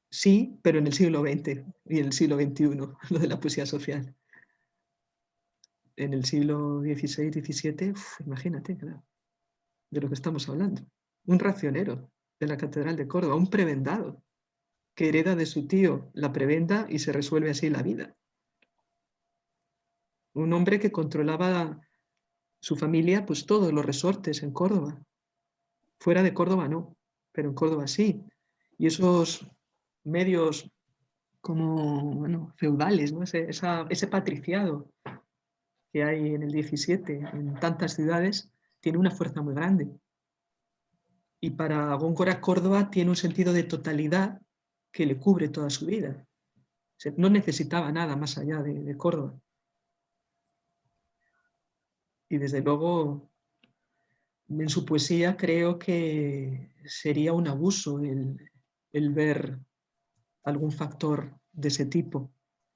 sí, pero en el siglo XX y en el siglo XXI, lo de la poesía social. En el siglo XVI, XVII, imagínate, claro, de lo que estamos hablando. Un racionero de la Catedral de Córdoba, un prebendado, que hereda de su tío la prebenda y se resuelve así la vida. Un hombre que controlaba su familia, pues todos los resortes en Córdoba. Fuera de Córdoba no, pero en Córdoba sí. Y esos medios como, bueno, feudales, ¿no? Ese patriciado que hay en el 17 en tantas ciudades, tiene una fuerza muy grande. Y para Góngora, Córdoba tiene un sentido de totalidad que le cubre toda su vida. O sea, no necesitaba nada más allá de Córdoba. Y desde luego, en su poesía creo que sería un abuso el ver algún factor de ese tipo.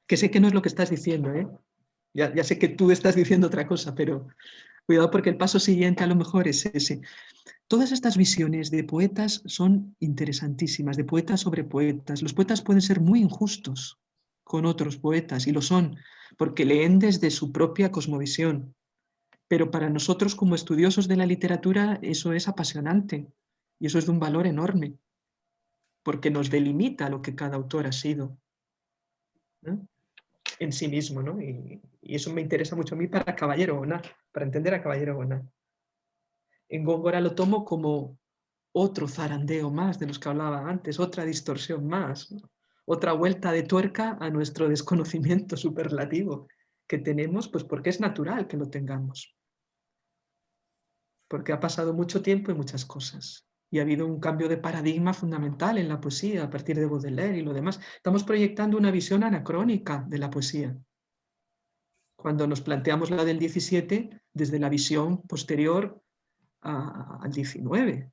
Que sé que no es lo que estás diciendo, ¿eh? Ya sé que tú estás diciendo otra cosa, pero cuidado porque el paso siguiente a lo mejor es ese. Todas estas visiones de poetas son interesantísimas, de poetas sobre poetas. Los poetas pueden ser muy injustos con otros poetas, y lo son, porque leen desde su propia cosmovisión. Pero para nosotros como estudiosos de la literatura eso es apasionante y eso es de un valor enorme, porque nos delimita lo que cada autor ha sido, ¿no? En sí mismo, ¿no? Y eso me interesa mucho a mí para Caballero Bonal, para entender a Caballero Bonal. En Góngora lo tomo como otro zarandeo más de los que hablaba antes, otra distorsión más, ¿no? Otra vuelta de tuerca a nuestro desconocimiento superlativo que tenemos, pues porque es natural que lo tengamos. Porque ha pasado mucho tiempo y muchas cosas. Y ha habido un cambio de paradigma fundamental en la poesía a partir de Baudelaire y lo demás. Estamos proyectando una visión anacrónica de la poesía. Cuando nos planteamos la del 17 desde la visión posterior al 19.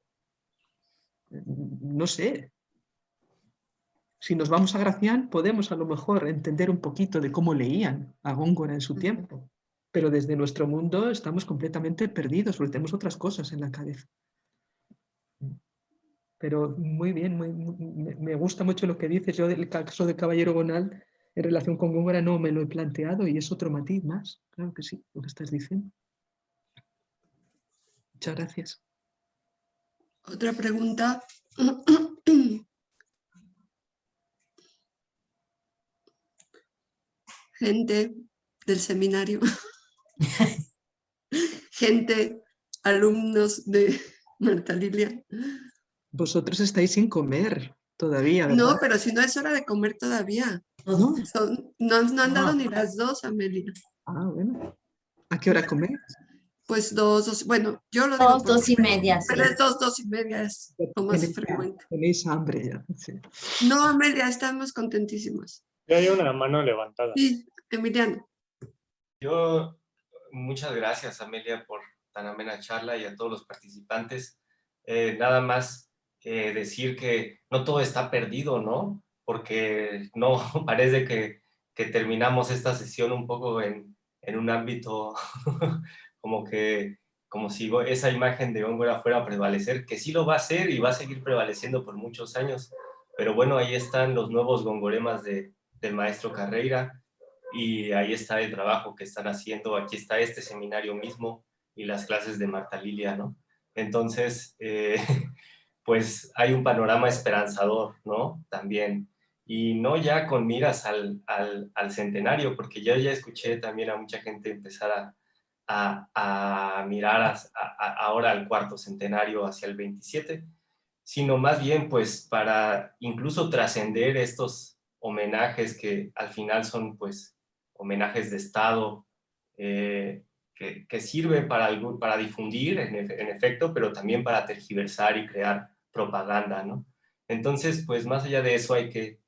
No sé. Si nos vamos a Gracián, podemos a lo mejor entender un poquito de cómo leían a Góngora en su tiempo. Pero desde nuestro mundo estamos completamente perdidos, porque tenemos otras cosas en la cabeza. Pero muy bien, me gusta mucho lo que dices. Yo del caso de Caballero Bonal en relación con Góngora no me lo he planteado y es otro matiz más. Claro que sí, lo que estás diciendo. Muchas gracias. Otra pregunta. Gente del seminario. Gente, alumnos de Marta Lilia. Vosotros estáis sin comer todavía, ¿verdad? No, pero si no es hora de comer todavía. ¿No? No han dado ni las 2, Amelia. Ah, bueno. ¿A qué hora coméis? Pues 2, bueno, yo lo digo. 2:30, Pero sí. es 2 y media, es lo más frecuente. Tenéis hambre ya. Sí. No, Amelia, estamos contentísimos. Ya hay una mano levantada. Sí, Emiliano. Yo, muchas gracias, Amelia, por tan amena charla y a todos los participantes. Nada más decir que no todo está perdido, ¿no? Porque no parece que terminamos esta sesión un poco en un ámbito como si esa imagen de Góngora fuera a prevalecer, que sí lo va a hacer y va a seguir prevaleciendo por muchos años. Pero bueno, ahí están los nuevos gongoremas de del maestro Carreira, y ahí está el trabajo que están haciendo. Aquí está este seminario mismo y las clases de Marta Lilia, ¿no? Entonces, pues hay un panorama esperanzador, ¿no? También. Y no ya con miras al centenario, porque yo ya escuché también a mucha gente empezar a mirar ahora al cuarto centenario, hacia el 27, sino más bien pues para incluso trascender estos homenajes que al final son pues homenajes de Estado, que sirven para difundir en efecto, pero también para tergiversar y crear propaganda, ¿no? Entonces, pues más allá de eso hay que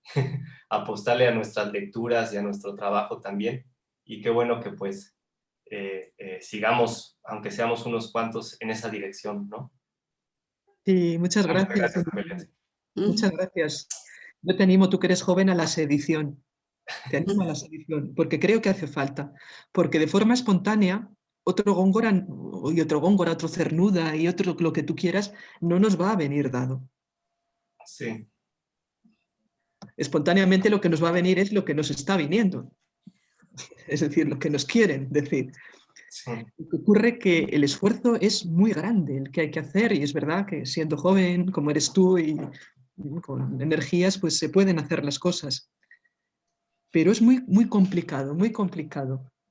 apostarle a nuestras lecturas y a nuestro trabajo también, y qué bueno que pues sigamos, aunque seamos unos cuantos, en esa dirección, ¿no? Sí, muchas Muchas gracias. gracias, Amelia. Muchas gracias. Yo te animo, tú que eres joven, a la sedición. Te animo a la sedición, porque creo que hace falta. Porque de forma espontánea, otro Góngora y otro Góngora, otro Cernuda y otro lo que tú quieras, no nos va a venir dado. Sí. Espontáneamente lo que nos va a venir es lo que nos está viniendo. Es decir, lo que nos quieren decir. Sí. Ocurre que el esfuerzo es muy grande el que hay que hacer, y es verdad que siendo joven, como eres tú, y con energías, pues se pueden hacer las cosas. Pero es muy, muy complicado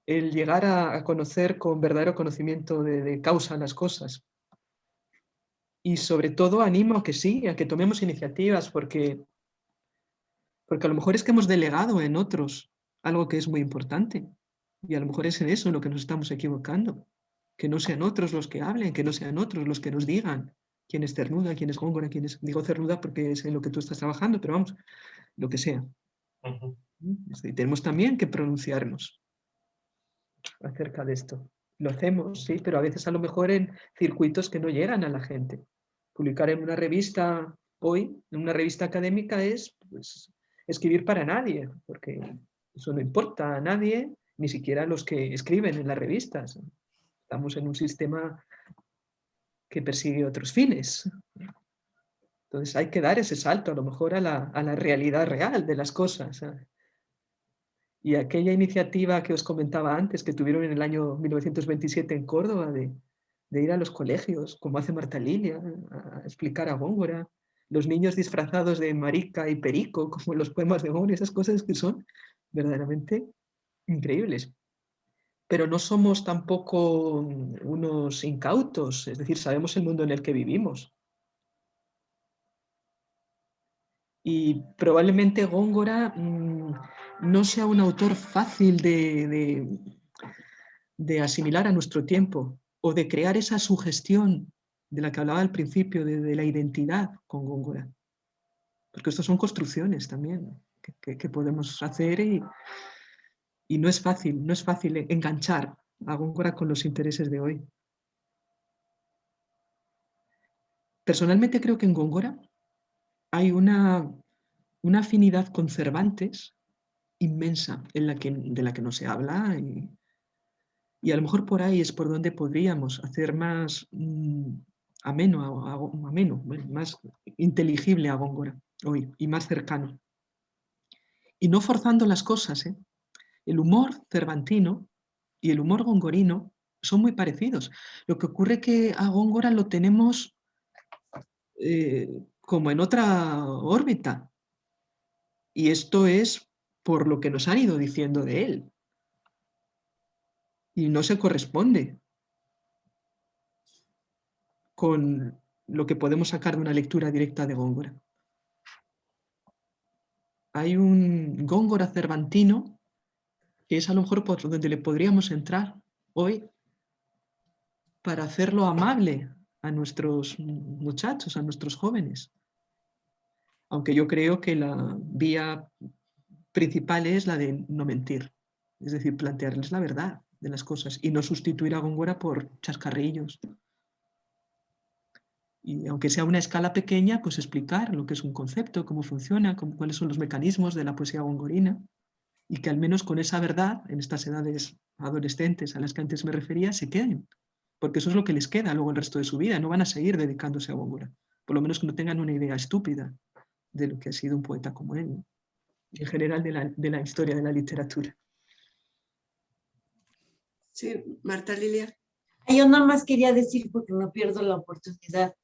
el llegar a conocer con verdadero conocimiento de causa las cosas. Y sobre todo animo a que sí, a que tomemos iniciativas, porque a lo mejor es que hemos delegado en otros algo que es muy importante. Y a lo mejor es en eso en lo que nos estamos equivocando. Que no sean otros los que hablen, que no sean otros los que nos digan quién es Cernuda, quién es Góngora, quién es... Digo Cernuda porque es en lo que tú estás trabajando, pero vamos, lo que sea. Y tenemos también que pronunciarnos acerca de esto. Lo hacemos, sí, pero a veces a lo mejor en circuitos que no llegan a la gente. Publicar en una revista hoy, en una revista académica, es pues, escribir para nadie, porque eso no importa a nadie, ni siquiera a los que escriben en las revistas. Estamos en un sistema que persigue otros fines. Entonces hay que dar ese salto a lo mejor a la realidad real de las cosas. Y aquella iniciativa que os comentaba antes, que tuvieron en el año 1927 en Córdoba, de ir a los colegios, como hace Marta Lilia, a explicar a Góngora, los niños disfrazados de marica y perico, como en los poemas de Góngora, esas cosas que son verdaderamente increíbles. Pero no somos tampoco unos incautos, es decir, sabemos el mundo en el que vivimos. Y probablemente Góngora no sea un autor fácil de asimilar a nuestro tiempo, o de crear esa sugestión de la que hablaba al principio, de la identidad con Góngora. Porque estas son construcciones también que podemos hacer, y no es fácil enganchar a Góngora con los intereses de hoy. Personalmente creo que en Góngora hay una afinidad con Cervantes inmensa de la que no se habla, y a lo mejor por ahí es por donde podríamos hacer más ameno, más inteligible a Góngora hoy y más cercano. Y no forzando las cosas, ¿eh? El humor cervantino y el humor gongorino son muy parecidos. Lo que ocurre es que a Góngora lo tenemos como en otra órbita. Y esto es por lo que nos han ido diciendo de él. Y no se corresponde con lo que podemos sacar de una lectura directa de Góngora. Hay un Góngora cervantino que es a lo mejor por donde le podríamos entrar hoy para hacerlo amable a nuestros muchachos, a nuestros jóvenes. Aunque yo creo que la vía principal es la de no mentir, es decir, plantearles la verdad de las cosas y no sustituir a Góngora por chascarrillos. Y aunque sea una escala pequeña, pues explicar lo que es un concepto, cómo funciona, cuáles son los mecanismos de la poesía gongorina, y que al menos con esa verdad, en estas edades adolescentes a las que antes me refería, se queden. Porque eso es lo que les queda luego el resto de su vida. No van a seguir dedicándose a Góngora. Por lo menos que no tengan una idea estúpida de lo que ha sido un poeta como él. en general de la historia de la literatura. Sí, Marta Lilia. Yo nada más quería decir, porque no pierdo la oportunidad,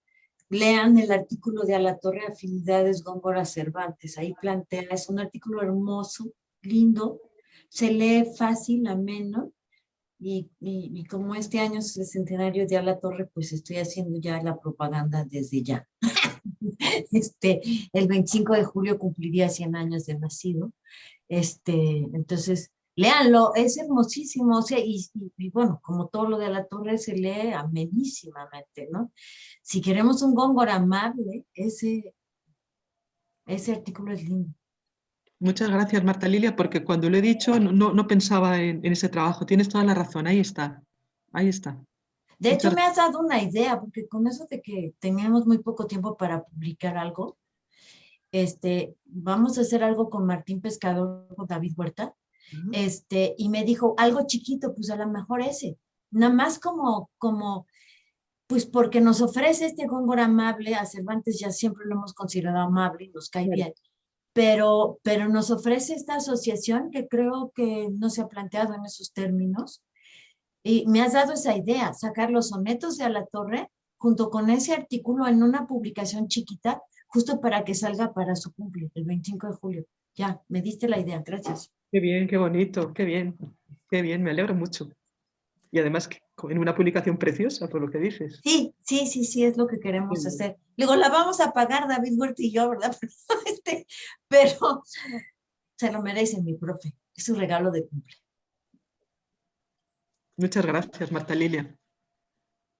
lean el artículo de Alatorre, Afinidades Góngora Cervantes. Ahí plantea, es un artículo hermoso, lindo, se lee fácil, ameno, y como este año es el centenario de Alatorre, pues estoy haciendo ya la propaganda desde ya. El 25 de julio cumpliría 100 años de nacido. Entonces, léanlo, es hermosísimo, o sea, y bueno, como todo lo de Alatorre se lee amenísimamente, ¿no? Si queremos un Góngora amable, ese artículo es lindo. Muchas gracias, Marta Lilia, porque cuando lo he dicho no pensaba en ese trabajo. Tienes toda la razón, ahí está, ahí está. De hecho, Muchas me has dado una idea, porque con eso de que tenemos muy poco tiempo para publicar algo, vamos a hacer algo con Martín Pescador, con David Huerta, y me dijo, algo chiquito, pues a lo mejor ese, nada más como, pues porque nos ofrece este Góngora amable, a Cervantes ya siempre lo hemos considerado amable y nos cae bien, pero nos ofrece esta asociación que creo que no se ha planteado en esos términos, y me has dado esa idea, sacar los sonetos de Alatorre junto con ese artículo en una publicación chiquita, justo para que salga para su cumple, el 25 de julio. Ya, me diste la idea, gracias. Qué bien, qué bonito, qué bien, me alegro mucho. Y además en una publicación preciosa, por lo que dices. Sí, es lo que queremos hacer. Digo, la vamos a pagar David Huerta y yo, ¿verdad? Pero se lo merece mi profe, es su regalo de cumple. Muchas gracias, Marta Lilia.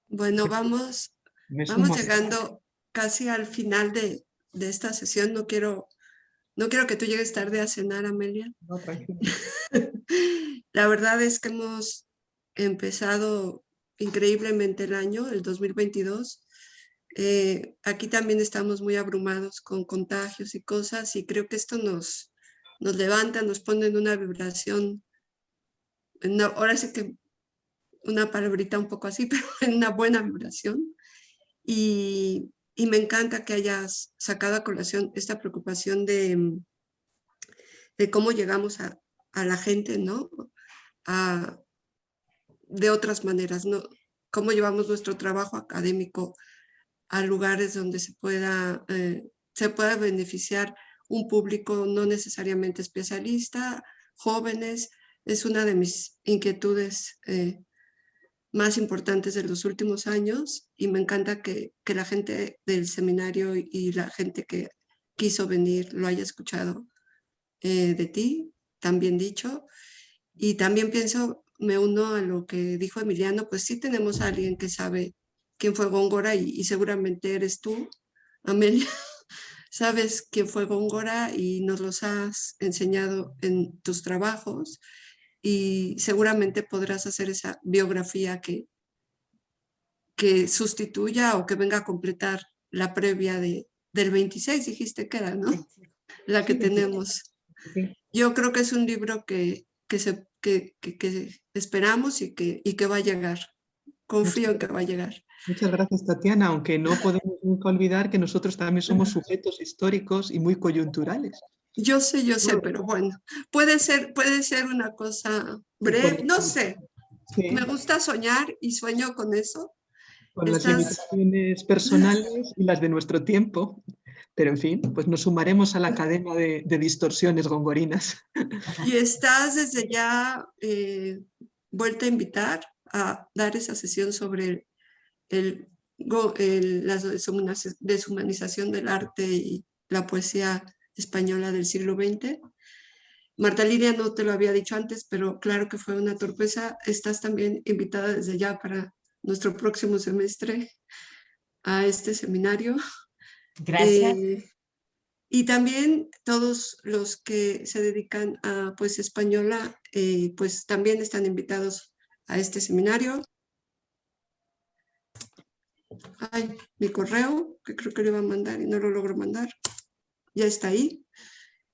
Bueno, vamos llegando casi al final de esta sesión. No quiero que tú llegues tarde a cenar, Amelia. No, tranquilo. La verdad es que hemos empezado increíblemente el año, el 2022. Aquí también estamos muy abrumados con contagios y cosas, y creo que esto nos levanta, nos pone en una vibración, ahora sí que una palabrita un poco así, pero en una buena vibración. Y me encanta que hayas sacado a colación esta preocupación de cómo llegamos a la gente, ¿no? De otras maneras, ¿no? Cómo llevamos nuestro trabajo académico a lugares donde se pueda beneficiar un público no necesariamente especialista, jóvenes. Es una de mis inquietudes más importantes de los últimos años, y me encanta que la gente del seminario y la gente que quiso venir lo haya escuchado de ti, tan bien dicho. Y también pienso, me uno a lo que dijo Emiliano, pues sí tenemos a alguien que sabe quién fue Góngora, y seguramente eres tú, Amelia. Sabes quién fue Góngora y nos los has enseñado en tus trabajos, y seguramente podrás hacer esa biografía que sustituya o que venga a completar la previa del 26, dijiste que era, ¿no? La que tenemos. Yo creo que es un libro que esperamos y que va a llegar. Confío en que va a llegar. Muchas gracias, Tatiana, aunque no podemos nunca olvidar que nosotros también somos sujetos históricos y muy coyunturales. Yo sé, pero bueno, puede ser una cosa breve, no sé. Sí. Me gusta soñar y sueño con eso. Con las limitaciones personales y las de nuestro tiempo. Pero en fin, pues nos sumaremos a la cadena de distorsiones gongorinas. Y estás desde ya vuelta a invitar a dar esa sesión sobre la deshumanización del arte y la poesía española del siglo XX. Marta Lilia no te lo había dicho antes, pero claro que fue una torpeza. Estás también invitada desde ya para nuestro próximo semestre a este seminario. Gracias. Y también todos los que se dedican a poesía española, pues también están invitados a este seminario. Ay, mi correo, que creo que lo iba a mandar y no lo logro mandar, ya está ahí.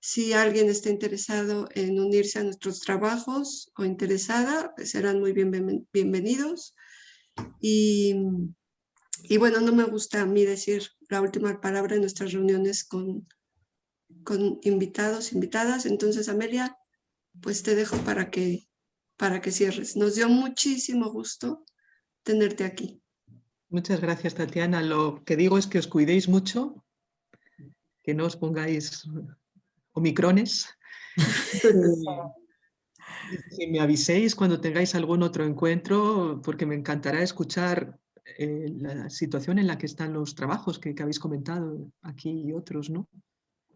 Si alguien está interesado en unirse a nuestros trabajos o interesada, pues serán muy bienvenidos. Y bueno, no me gusta a mí decir la última palabra en nuestras reuniones con con invitados, invitadas. Entonces, Amelia, pues te dejo para que cierres. Nos dio muchísimo gusto tenerte aquí. Muchas gracias, Tatiana. Lo que digo es que os cuidéis mucho, que no os pongáis omicrones. Que me aviséis cuando tengáis algún otro encuentro, porque me encantará escuchar la situación en la que están los trabajos que habéis comentado aquí y otros, ¿no?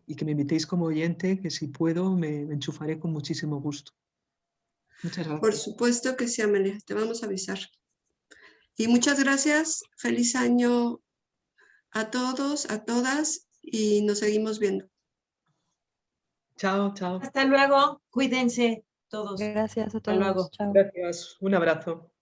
Y que me invitéis como oyente, que si puedo me enchufaré con muchísimo gusto. Muchas gracias. Por supuesto que sí, Amelia, te vamos a avisar. Y muchas gracias, feliz año a todos, a todas, y nos seguimos viendo. Chao, chao. Hasta luego, cuídense todos. Gracias a Hasta todos. luego. Chao. Gracias, un abrazo.